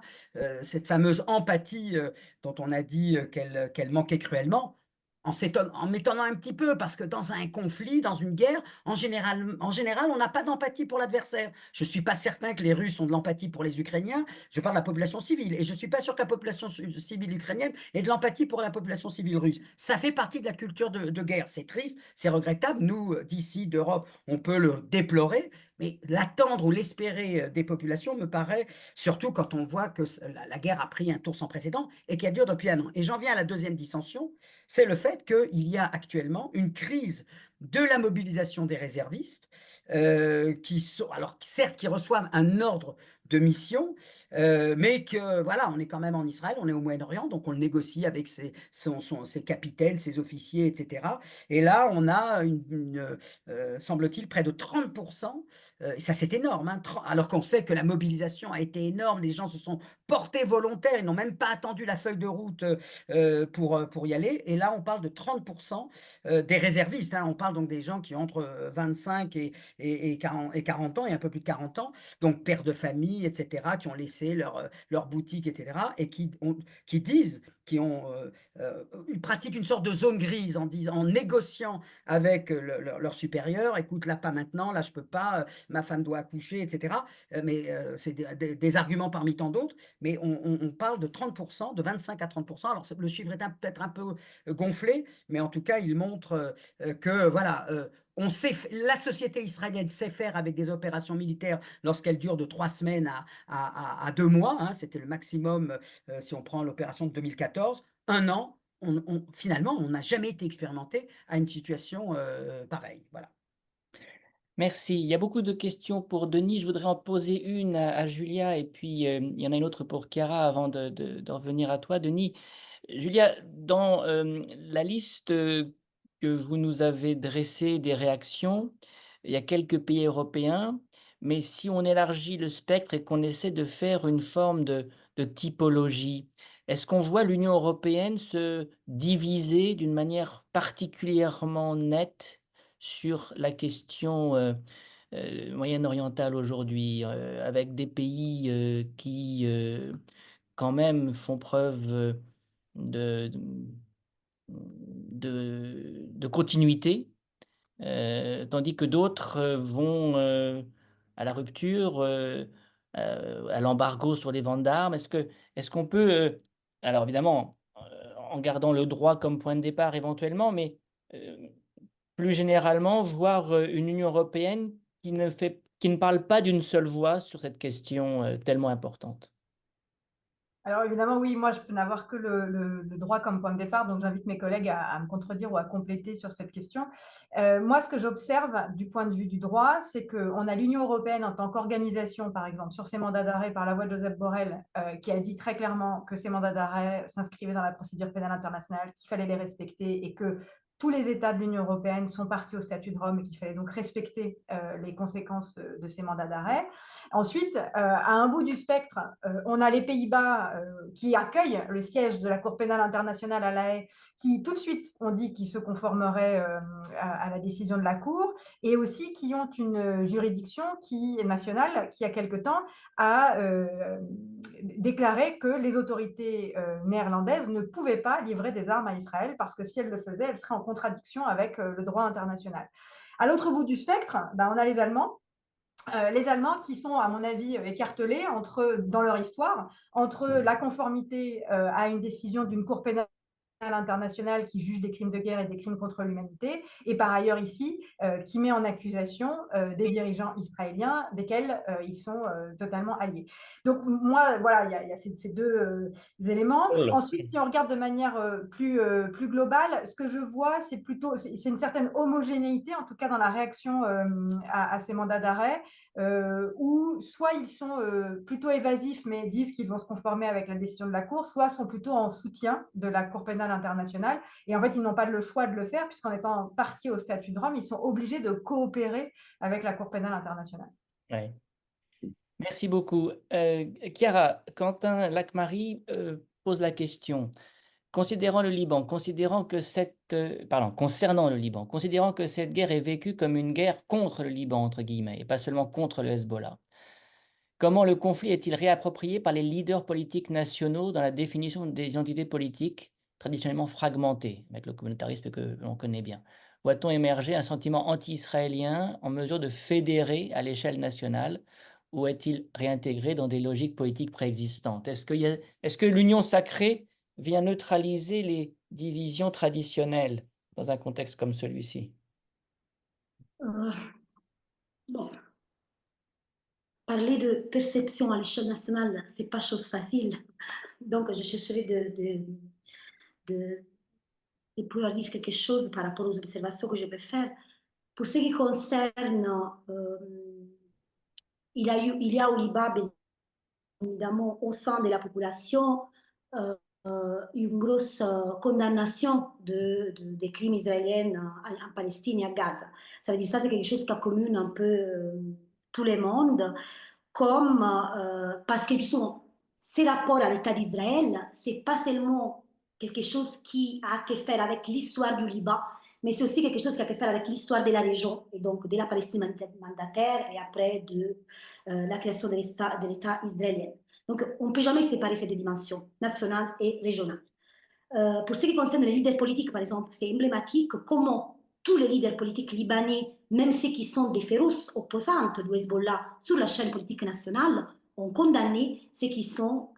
cette fameuse empathie dont on a dit qu'elle manquait cruellement. En m'étonnant un petit peu, parce que dans un conflit, dans une guerre, en général, on n'a pas d'empathie pour l'adversaire. Je ne suis pas certain que les Russes ont de l'empathie pour les Ukrainiens. Je parle de la population civile. Et je ne suis pas sûr que la population civile ukrainienne ait de l'empathie pour la population civile russe. Ça fait partie de la culture de guerre. C'est triste, c'est regrettable. Nous, d'ici, d'Europe, on peut le déplorer. Mais l'attendre ou l'espérer des populations me paraît, surtout quand on voit que la guerre a pris un tour sans précédent et qu'elle dure depuis un an. Et j'en viens à la deuxième dissension, c'est le fait qu'il y a actuellement une crise de la mobilisation des réservistes, qui sont, alors certes, qui reçoivent un ordre de mission, mais que voilà, on est quand même en Israël, on est au Moyen-Orient, donc on le négocie avec ses capitaines, ses officiers, etc. Et là, on a semble-t-il, près de 30%, et ça c'est énorme, hein, alors qu'on sait que la mobilisation a été énorme, les gens se sont portés volontaires, ils n'ont même pas attendu la feuille de route pour y aller. Et là, on parle de 30% des réservistes, hein. On parle donc des gens qui ont entre 25 et 40 ans, et un peu plus de 40 ans, donc pères de famille, familles, etc., qui ont laissé leur boutique, etc., et qui disent, ils pratiquent une sorte de zone grise en négociant avec leur supérieur, écoute, là, pas maintenant, là, je peux pas, ma femme doit accoucher, etc. Mais c'est des arguments parmi tant d'autres, mais on parle de 30%, de 25 à 30%. Alors, le chiffre est peut-être un peu gonflé, mais en tout cas, il montre que, voilà, la société israélienne sait faire avec des opérations militaires lorsqu'elles durent de 3 semaines à 2 mois, hein, c'était le maximum si on prend l'opération de 2014, 1 an, finalement, on n'a jamais été expérimenté à une situation pareille. Voilà. Merci. Il y a beaucoup de questions pour Denis. Je voudrais en poser une à Julia et puis il y en a une autre pour Chiara avant d'en revenir à toi, Denis. Julia, dans la liste que vous nous avez dressée des réactions, il y a quelques pays européens, mais si on élargit le spectre et qu'on essaie de faire une forme de typologie, est-ce qu'on voit l'Union européenne se diviser d'une manière particulièrement nette sur la question moyen-orientale aujourd'hui, avec des pays qui quand même font preuve de, de continuité, tandis que d'autres vont à la rupture, à l'embargo sur les ventes d'armes. Est-ce qu'on peut, alors évidemment, en gardant le droit comme point de départ éventuellement, mais euh, plus généralement, voir une Union européenne qui ne parle pas d'une seule voix sur cette question tellement importante? Alors évidemment, oui, moi, je peux n'avoir que le droit comme point de départ, donc j'invite mes collègues à me contredire ou à compléter sur cette question. Moi, ce que j'observe du point de vue du droit, c'est qu'on a l'Union européenne en tant qu'organisation, par exemple, sur ces mandats d'arrêt par la voix de Joseph Borrell, qui a dit très clairement que ces mandats d'arrêt s'inscrivaient dans la procédure pénale internationale, qu'il fallait les respecter et que tous les États de l'Union européenne sont partis au statut de Rome et qu'il fallait donc respecter les conséquences de ces mandats d'arrêt. Ensuite, à un bout du spectre, on a les Pays-Bas qui accueillent le siège de la Cour pénale internationale à La Haye, qui tout de suite ont dit qu'ils se conformeraient à la décision de la Cour, et aussi qui ont une juridiction qui est nationale, qui il y a quelque temps a déclaré que les autorités néerlandaises ne pouvaient pas livrer des armes à Israël parce que si elles le faisaient, elles seraient en contradiction avec le droit international. À l'autre bout du spectre, ben, on a les Allemands qui sont, à mon avis, écartelés dans leur histoire, entre la conformité à une décision d'une Cour pénale internationale qui juge des crimes de guerre et des crimes contre l'humanité, et par ailleurs ici, qui met en accusation des dirigeants israéliens desquels ils sont totalement alliés. Donc moi, voilà, il y a ces deux éléments. Oh là. Ensuite, si on regarde de manière plus globale, ce que je vois, c'est une certaine homogénéité, en tout cas dans la réaction à ces mandats d'arrêt, où soit ils sont plutôt évasifs mais disent qu'ils vont se conformer avec la décision de la Cour, soit sont plutôt en soutien de la Cour pénale internationale. Et en fait, ils n'ont pas le choix de le faire, puisqu'en étant partie au statut de Rome, ils sont obligés de coopérer avec la Cour pénale internationale. Ouais. Merci beaucoup. Chiara, Quentin Lacmarie pose la question. Considérant le Liban, concernant le Liban, considérant que cette guerre est vécue comme une guerre contre le Liban, entre guillemets, et pas seulement contre le Hezbollah, comment le conflit est-il réapproprié par les leaders politiques nationaux dans la définition des identités politiques traditionnellement fragmentées, avec le communautarisme que l'on connaît bien? Voit-on émerger un sentiment anti-israélien en mesure de fédérer à l'échelle nationale, ou est-il réintégré dans des logiques politiques préexistantes? Est-ce que l'union sacrée vient neutraliser les divisions traditionnelles dans un contexte comme celui-ci? Bon, parler de perception à l'échelle nationale, c'est pas chose facile. Donc, je chercherai de pouvoir dire quelque chose par rapport aux observations que je peux faire. Pour ce qui concerne, il y a au Liban, bien évidemment, au sein de la population, une grosse condamnation des crimes israéliens en Palestine et à Gaza. Ça veut dire ça, c'est quelque chose qui commune un peu tout le monde, comme, parce que justement, ces rapports à l'État d'Israël, c'est pas seulement quelque chose qui a à faire avec l'histoire du Liban, mais c'est aussi quelque chose qui a à faire avec l'histoire de la région, et donc de la Palestine mandataire, et après de la création de l'État israélien. Donc, on ne peut jamais séparer ces deux dimensions, nationale et régionale. Pour ce qui concerne les leaders politiques, par exemple, c'est emblématique comment tous les leaders politiques libanais, même ceux qui sont des féroces opposantes du Hezbollah sur la chaîne politique nationale, ont condamné ce qui sont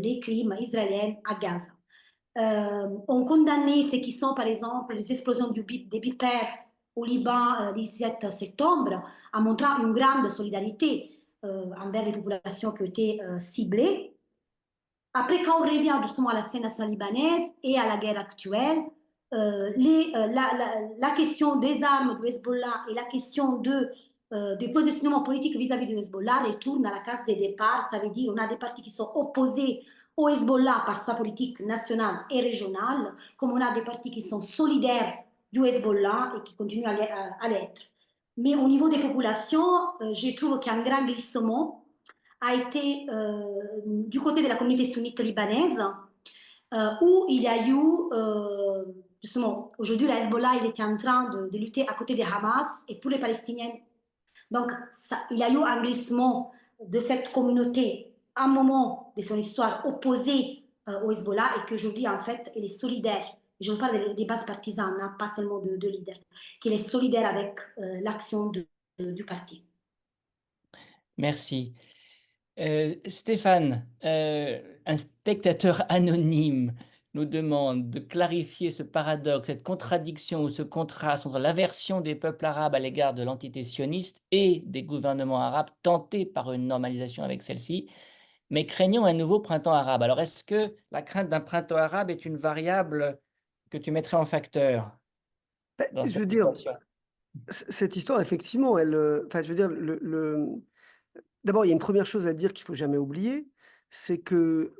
les crimes israéliens à Gaza. Ont condamné ce qui sont, par exemple, les explosions des Bipers au Liban le 17 septembre, en montrant une grande solidarité envers les populations qui ont été ciblées. Après, quand on revient justement à la scène nationale libanaise et à la guerre actuelle, la question des armes du Hezbollah et la question du positionnement politique vis-à-vis du Hezbollah retourne à la case des départs. Ça veut dire qu'on a des partis qui sont opposés au Hezbollah par sa politique nationale et régionale, comme on a des partis qui sont solidaires du Hezbollah et qui continuent à l'être. Mais au niveau des populations, je trouve qu'il y a un grand glissement a été du côté de la communauté sunnite libanaise, où il y a eu, justement, aujourd'hui, la Hezbollah, il était en train de lutter à côté des Hamas et pour les Palestiniens. Donc, il y a eu un glissement de cette communauté à un moment de son histoire opposée au Hezbollah et qu'aujourd'hui, en fait, elle est solidaire. Je vous parle des bases partisanes, hein, pas seulement de leaders, qu'elle est solidaire avec l'action du parti. Merci. Stéphane, un spectateur anonyme nous demande de clarifier ce paradoxe, cette contradiction ou ce contraste entre l'aversion des peuples arabes à l'égard de l'entité sioniste et des gouvernements arabes tentés par une normalisation avec celle-ci, mais craignant un nouveau printemps arabe. Alors, est-ce que la crainte d'un printemps arabe est une variable que tu mettrais en facteur dans Je veux cette dire, équation? cette histoire, effectivement, enfin, je veux dire, d'abord, il y a une première chose à dire qu'il faut jamais oublier, c'est que,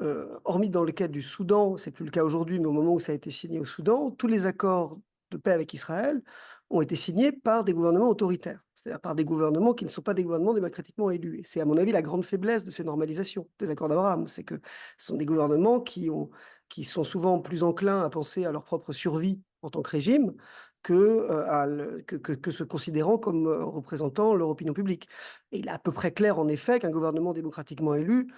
hormis dans le cas du Soudan, c'est plus le cas aujourd'hui, mais au moment où ça a été signé au Soudan, tous les accords de paix avec Israël ont été signés par des gouvernements autoritaires, c'est-à-dire par des gouvernements qui ne sont pas des gouvernements démocratiquement élus. Et c'est, à mon avis, la grande faiblesse de ces normalisations, des accords d'Abraham, c'est que ce sont des gouvernements qui sont souvent plus enclins à penser à leur propre survie en tant que régime que se considérant comme représentant leur opinion publique. Et il est à peu près clair, en effet, qu'un gouvernement démocratiquement élu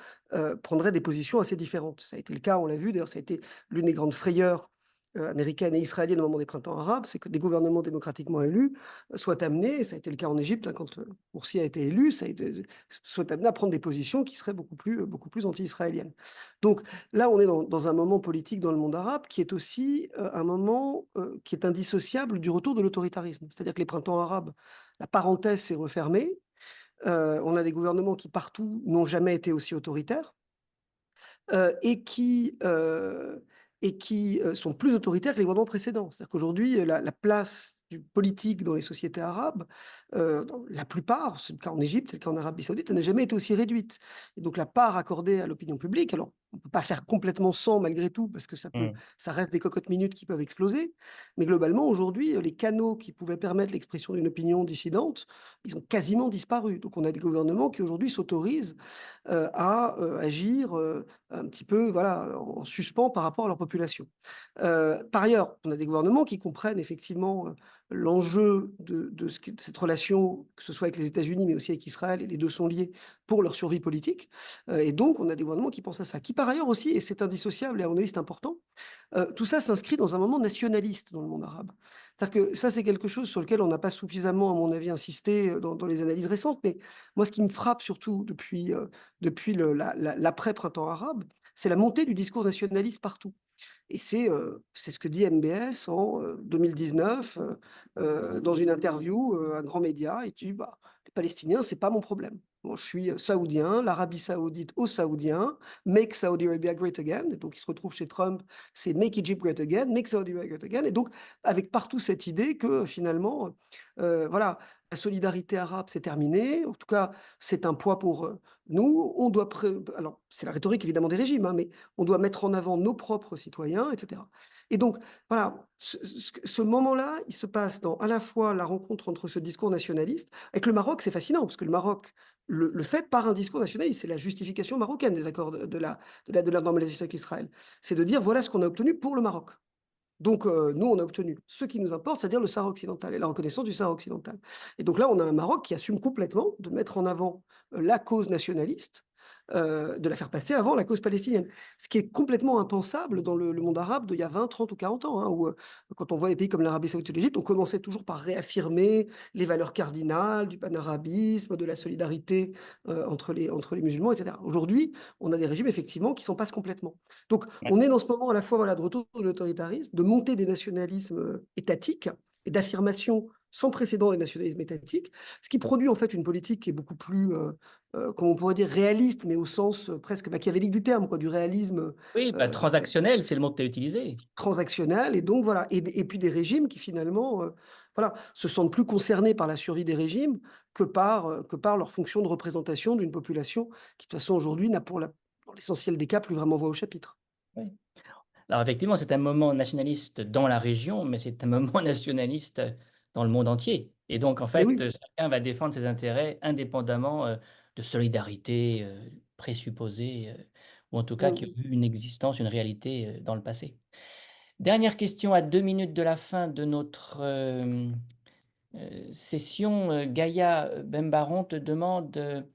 prendrait des positions assez différentes. Ça a été le cas, on l'a vu, d'ailleurs, ça a été l'une des grandes frayeurs américaines et israéliennes au moment des printemps arabes, c'est que des gouvernements démocratiquement élus soient amenés, et ça a été le cas en Égypte, hein, quand Morsi a été élu, soient amenés à prendre des positions qui seraient beaucoup plus anti-israéliennes. Donc là, on est dans un moment politique dans le monde arabe qui est aussi un moment qui est indissociable du retour de l'autoritarisme. C'est-à-dire que les printemps arabes, la parenthèse s'est refermée, on a des gouvernements qui partout n'ont jamais été aussi autoritaires et qui sont plus autoritaires que les gouvernements précédents. C'est-à-dire qu'aujourd'hui, la place du politique dans les sociétés arabes, dans la plupart, c'est le cas en Égypte, c'est le cas en Arabie Saoudite, elle n'a jamais été aussi réduite. Et donc la part accordée à l'opinion publique, alors on ne peut pas faire complètement sans malgré tout, parce que ça reste des cocottes minutes qui peuvent exploser, mais globalement, aujourd'hui, les canaux qui pouvaient permettre l'expression d'une opinion dissidente, ils ont quasiment disparu. Donc on a des gouvernements qui aujourd'hui s'autorisent à agir un petit peu voilà, en suspens par rapport à leur population. Par ailleurs, on a des gouvernements qui comprennent effectivement l'enjeu de cette relation, que ce soit avec les États-Unis, mais aussi avec Israël, et les deux sont liés pour leur survie politique. Et donc, on a des gouvernements qui pensent à ça, qui par ailleurs aussi, et c'est indissociable, et à mon avis c'est important, tout ça s'inscrit dans un moment nationaliste dans le monde arabe. C'est-à-dire que ça, c'est quelque chose sur lequel on n'a pas suffisamment, à mon avis, insisté dans les analyses récentes, mais moi, ce qui me frappe surtout depuis l'après-printemps arabe, c'est la montée du discours nationaliste partout. Et c'est ce que dit MBS en 2019 dans une interview, un grand média. Il dit bah, les Palestiniens, c'est pas mon problème. Moi, je suis saoudien, l'Arabie saoudite aux Saoudiens, make Saudi Arabia great again. Et donc, il se retrouve chez Trump, c'est make Egypt great again, make Saudi Arabia great again. Et donc, avec partout cette idée que finalement, voilà, la solidarité arabe, c'est terminé. En tout cas, c'est un poids pour nous. On doit, alors, c'est la rhétorique évidemment des régimes, hein, mais on doit mettre en avant nos propres citoyens, etc. Et donc, voilà, ce moment-là, il se passe dans à la fois la rencontre entre ce discours nationaliste, avec le Maroc, c'est fascinant, parce que le Maroc le fait par un discours nationaliste, c'est la justification marocaine des accords de la normalisation avec Israël. C'est de dire, voilà ce qu'on a obtenu pour le Maroc. Donc, nous, on a obtenu ce qui nous importe, c'est-à-dire le Sahara occidental et la reconnaissance du Sahara occidental. Et donc là, on a un Maroc qui assume complètement de mettre en avant la cause nationaliste, de la faire passer avant la cause palestinienne. Ce qui est complètement impensable dans le monde arabe d'il y a 20, 30 ou 40 ans, hein, où quand on voit les pays comme l'Arabie saoudite ou l'Égypte, on commençait toujours par réaffirmer les valeurs cardinales du panarabisme, de la solidarité entre les musulmans, etc. Aujourd'hui, on a des régimes effectivement qui s'en passent complètement. Donc, Ouais. on est dans ce moment à la fois voilà, de retour de l'autoritarisme, de montée des nationalismes étatiques et d'affirmation sans précédent des nationalismes étatiques, ce qui produit en fait une politique qui est beaucoup plus, comment on pourrait dire, réaliste, mais au sens presque machiavélique du terme, quoi, du réalisme Oui, bah, transactionnel, c'est le mot que tu as utilisé. transactionnel, et donc voilà, et puis des régimes qui finalement voilà, se sentent plus concernés par la survie des régimes que par leur fonction de représentation d'une population qui, de toute façon, aujourd'hui, n'a pour l'essentiel des cas plus vraiment voix au chapitre. Oui. Alors effectivement, c'est un moment nationaliste dans la région, mais c'est un moment nationaliste dans le monde entier. Et donc en Mais fait, oui. chacun va défendre ses intérêts indépendamment, de solidarité, présupposée, ou en tout cas qui ont Mm. eu une existence, une réalité, dans le passé. Dernière question à 2 minutes de la fin de notre, session, Gaïa Bembaron te demande,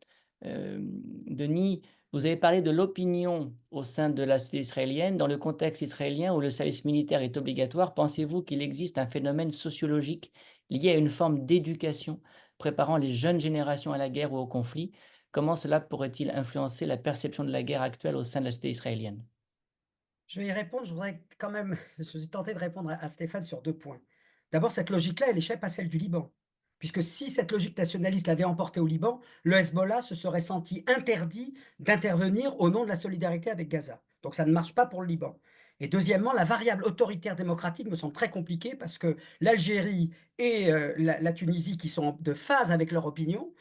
Denis, vous avez parlé de l'opinion au sein de la société israélienne. Dans le contexte israélien où le service militaire est obligatoire, pensez-vous qu'il existe un phénomène sociologique lié à une forme d'éducation préparant les jeunes générations à la guerre ou au conflit? Comment cela pourrait-il influencer la perception de la guerre actuelle au sein de la société israélienne? Je vais y répondre. Je voudrais quand même, je suis tenté de répondre à Stéphane sur 2 points. D'abord, cette logique-là, elle échappe à celle du Liban. Puisque si cette logique nationaliste l'avait emporté au Liban, le Hezbollah se serait senti interdit d'intervenir au nom de la solidarité avec Gaza. Donc ça ne marche pas pour le Liban. Et deuxièmement, la variable autoritaire démocratique me semble très compliquée parce que l'Algérie et la Tunisie, qui sont de phase avec leur opinion,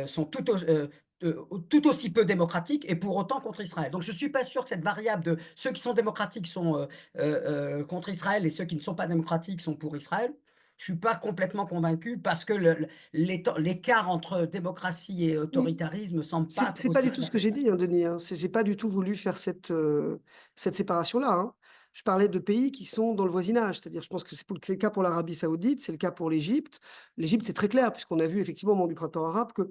sont tout aussi peu démocratiques et pour autant contre Israël. Donc je ne suis pas sûr que cette variable de ceux qui sont démocratiques sont contre Israël et ceux qui ne sont pas démocratiques sont pour Israël. Je ne suis pas complètement convaincu parce que l'écart entre démocratie et autoritarisme ne semble pas C'est pas aussi du tout ce clair que que j'ai ça. dit, hein, Denis. Hein. J'ai pas du tout voulu faire cette séparation-là. Hein. Je parlais de pays qui sont dans le voisinage. C'est-à-dire, je pense que c'est le cas pour l'Arabie Saoudite, c'est le cas pour l'Égypte. L'Égypte, c'est très clair, puisqu'on a vu effectivement au moment du printemps arabe que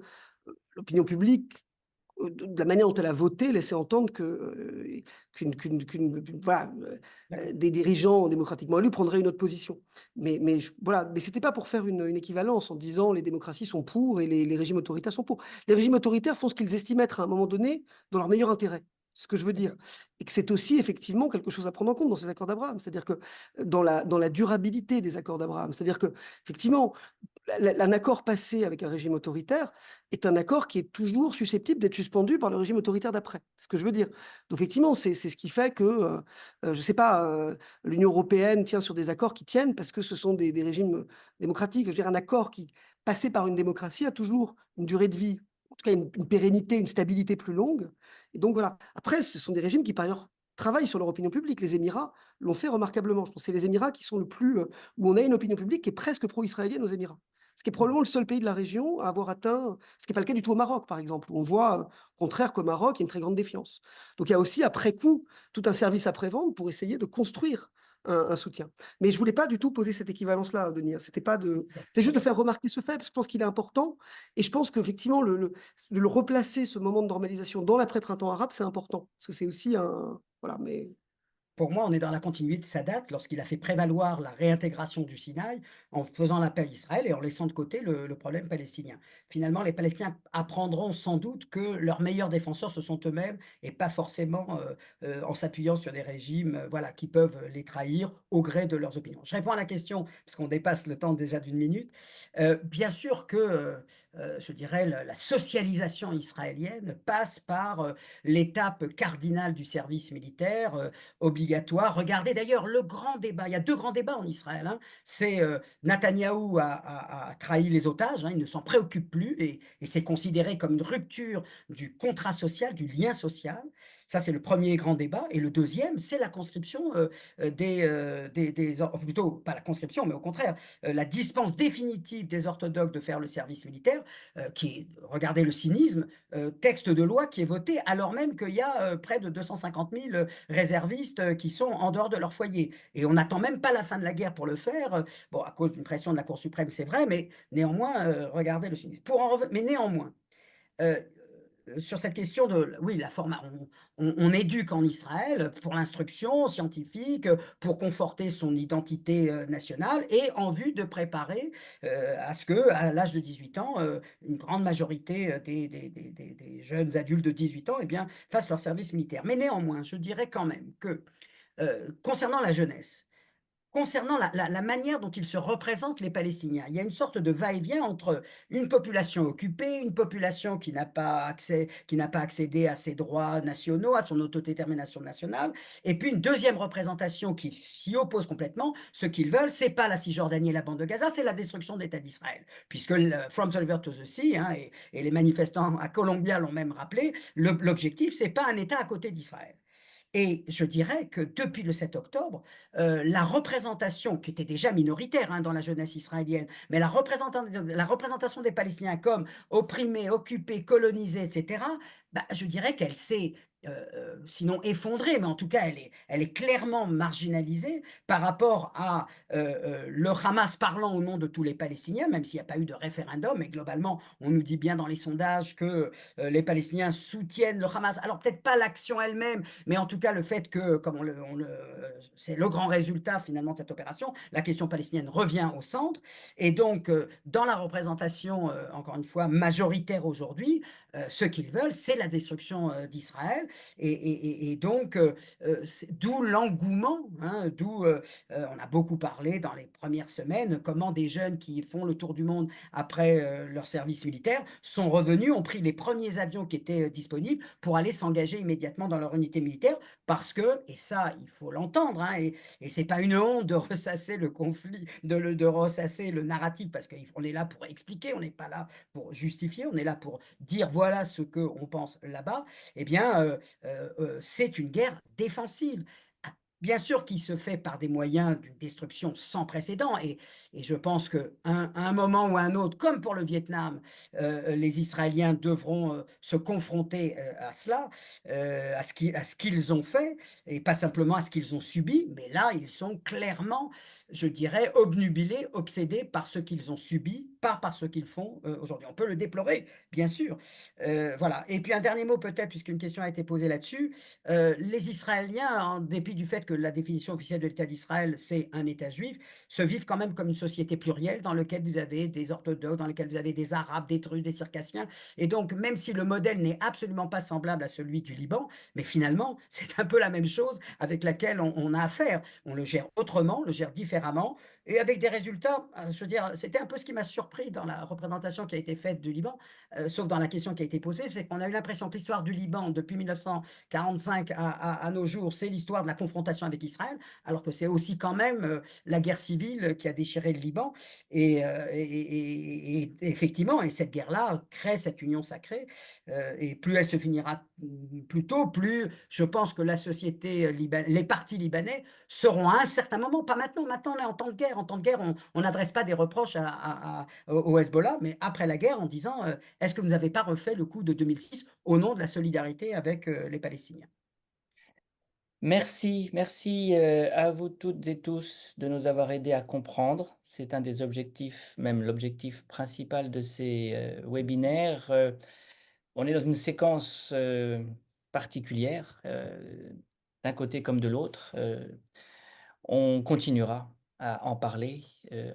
l'opinion publique, de la manière dont elle a voté, laissait entendre voilà, D'accord. des dirigeants démocratiquement élus prendraient une autre position. Voilà, mais c'était pas pour faire une équivalence en disant les démocraties sont pour et les régimes autoritaires sont pour. Les régimes autoritaires font ce qu'ils estiment être à un moment donné dans leur meilleur intérêt. C'est ce que je veux dire. Et que c'est aussi effectivement quelque chose à prendre en compte dans ces accords d'Abraham. C'est-à-dire que dans la durabilité des accords d'Abraham, c'est-à-dire que effectivement, un accord passé avec un régime autoritaire est un accord qui est toujours susceptible d'être suspendu par le régime autoritaire d'après. C'est ce que je veux dire. Donc effectivement, c'est ce qui fait que, je ne sais pas, l'Union européenne tient sur des accords qui tiennent parce que ce sont des régimes démocratiques. Je veux dire, un accord qui, passé par une démocratie, a toujours une durée de vie, en tout cas une pérennité, une stabilité plus longue. Et donc voilà. Après, ce sont des régimes qui, par ailleurs, travaillent sur leur opinion publique. Les Émirats l'ont fait remarquablement. Je pense que c'est les Émirats qui sont le plus, où on a une opinion publique qui est presque pro-israélienne aux Émirats. Ce qui est probablement le seul pays de la région à avoir atteint, ce qui n'est pas le cas du tout au Maroc, par exemple, où on voit, au contraire, qu'au Maroc, il y a une très grande défiance. Donc il y a aussi, après coup, tout un service après-vente pour essayer de construire un soutien. Mais je ne voulais pas du tout poser cette équivalence-là, Denis. C'était juste de faire remarquer ce fait, parce que je pense qu'il est important. Et je pense qu'effectivement, de le replacer, ce moment de normalisation, dans l'après-printemps arabe, c'est important. Parce que c'est aussi un. Voilà, mais. Pour moi, on est dans la continuité de Sadat lorsqu'il a fait prévaloir la réintégration du Sinaï en faisant la paix à Israël et en laissant de côté le problème palestinien. Finalement, les Palestiniens apprendront sans doute que leurs meilleurs défenseurs, ce sont eux-mêmes et pas forcément en s'appuyant sur des régimes voilà, qui peuvent les trahir au gré de leurs opinions. Je réponds à la question, parce qu'on dépasse le temps déjà d'une minute. Bien sûr que, je dirais, la socialisation israélienne passe par l'étape cardinale du service militaire, obligatoire. Regardez d'ailleurs le grand débat. Il y a 2 grands débats en Israël. Hein. C'est Netanyahou a trahi les otages. Hein, il ne s'en préoccupe plus et c'est considéré comme une rupture du contrat social, du lien social. Ça, c'est le premier grand débat. Et le deuxième, c'est la conscription plutôt pas la conscription, mais au contraire, la dispense définitive des orthodoxes de faire le service militaire, regardez le cynisme, texte de loi qui est voté alors même qu'il y a près de 250 000 réservistes qui sont en dehors de leur foyer. Et on n'attend même pas la fin de la guerre pour le faire. Bon, à cause d'une pression de la Cour suprême, c'est vrai, mais néanmoins, regardez le cynisme. Mais néanmoins, sur cette question de, oui, la formation, on éduque en Israël pour l'instruction scientifique, pour conforter son identité nationale et en vue de préparer à ce que, à l'âge de 18 ans, une grande majorité des jeunes adultes de 18 ans, eh bien, fassent leur service militaire. Mais néanmoins, je dirais quand même que concernant la jeunesse, concernant la manière dont ils se représentent, les Palestiniens, il y a une sorte de va-et-vient entre une population occupée, une population qui n'a pas accédé à ses droits nationaux, à son autodétermination nationale, et puis une deuxième représentation qui s'y oppose complètement. Ce qu'ils veulent, c'est pas la Cisjordanie et la bande de Gaza, c'est la destruction de l'État d'Israël. Puisque From the River to the Sea, hein, et les manifestants à Columbia l'ont même rappelé, l'objectif, c'est pas un État à côté d'Israël. Et je dirais que depuis le 7 octobre, la représentation, qui était déjà minoritaire hein, dans la jeunesse israélienne, mais la représentation des Palestiniens comme opprimés, occupés, colonisés, etc., bah, je dirais qu'elle s'est, sinon effondrée, mais en tout cas, elle est clairement marginalisée par rapport à le Hamas parlant au nom de tous les Palestiniens, même s'il n'y a pas eu de référendum, et globalement, on nous dit bien dans les sondages que les Palestiniens soutiennent le Hamas. Alors peut-être pas l'action elle-même, mais en tout cas, le fait que, comme c'est le grand résultat finalement de cette opération, la question palestinienne revient au centre. Et donc, dans la représentation, encore une fois, majoritaire aujourd'hui, ce qu'ils veulent, c'est la destruction d'Israël. Et donc, d'où l'engouement, hein, on a beaucoup parlé dans les premières semaines, comment des jeunes qui font le tour du monde après leur service militaire sont revenus, ont pris les premiers avions qui étaient disponibles pour aller s'engager immédiatement dans leur unité militaire parce que, et ça il faut l'entendre, hein, et c'est pas une honte de ressasser le conflit, de ressasser le narratif parce qu'on est là pour expliquer, on n'est pas là pour justifier, on est là pour dire voilà ce qu'on pense là-bas, eh bien c'est une guerre défensive. Bien sûr qu'il se fait par des moyens d'une destruction sans précédent et je pense qu'à un moment ou à un autre, comme pour le Vietnam, les Israéliens devront se confronter à cela, à ce qu'ils ont fait et pas simplement à ce qu'ils ont subi, mais là, ils sont clairement, je dirais, obnubilés, obsédés par ce qu'ils ont subi, pas par ce qu'ils font aujourd'hui. On peut le déplorer, bien sûr. Voilà. Et puis un dernier mot peut-être, puisqu'une question a été posée là-dessus. Les Israéliens, en dépit du fait que la définition officielle de l'État d'Israël, c'est un État juif, se vivent quand même comme une société plurielle dans laquelle vous avez des orthodoxes, dans laquelle vous avez des Arabes, des Druzes, des Circassiens. Et donc, même si le modèle n'est absolument pas semblable à celui du Liban, mais finalement, c'est un peu la même chose avec laquelle on a affaire. On le gère autrement, on le gère différemment, et avec des résultats, je veux dire, c'était un peu ce qui m'a surpris dans la représentation qui a été faite du Liban, sauf dans la question qui a été posée, c'est qu'on a eu l'impression que l'histoire du Liban, depuis 1945 à nos jours, c'est l'histoire de la confrontation avec Israël, alors que c'est aussi quand même la guerre civile qui a déchiré le Liban. Et effectivement, et cette guerre-là crée cette union sacrée. Et plus elle se finira plus tôt, plus je pense que la société, les partis libanais seront à un certain moment, pas maintenant, maintenant on est en temps de guerre, on n'adresse pas des reproches au Hezbollah, mais après la guerre en disant est-ce que vous n'avez pas refait le coup de 2006 au nom de la solidarité avec les Palestiniens? Merci, merci à vous toutes et tous de nous avoir aidés à comprendre. C'est un des objectifs, même l'objectif principal de ces webinaires. On est dans une séquence particulière, d'un côté comme de l'autre. On continuera à en parler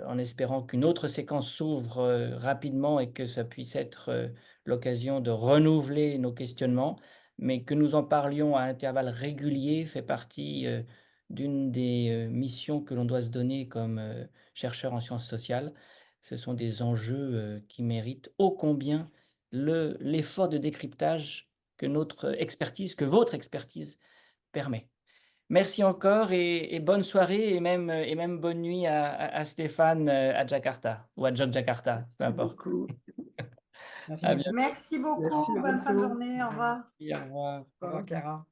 en espérant qu'une autre séquence s'ouvre rapidement et que ça puisse être l'occasion de renouveler nos questionnements, mais que nous en parlions à intervalles réguliers fait partie d'une des missions que l'on doit se donner comme chercheur en sciences sociales. Ce sont des enjeux qui méritent ô combien l'effort de décryptage que notre expertise, que votre expertise permet. Merci encore et bonne soirée et même bonne nuit à Stéphane, à Jakarta ou à Jogjakarta, peu Merci importe. beaucoup. Merci À beaucoup. bientôt. Merci beaucoup, Merci, à bonne fin de bientôt. journée, au revoir. Au revoir. Au revoir, Clara.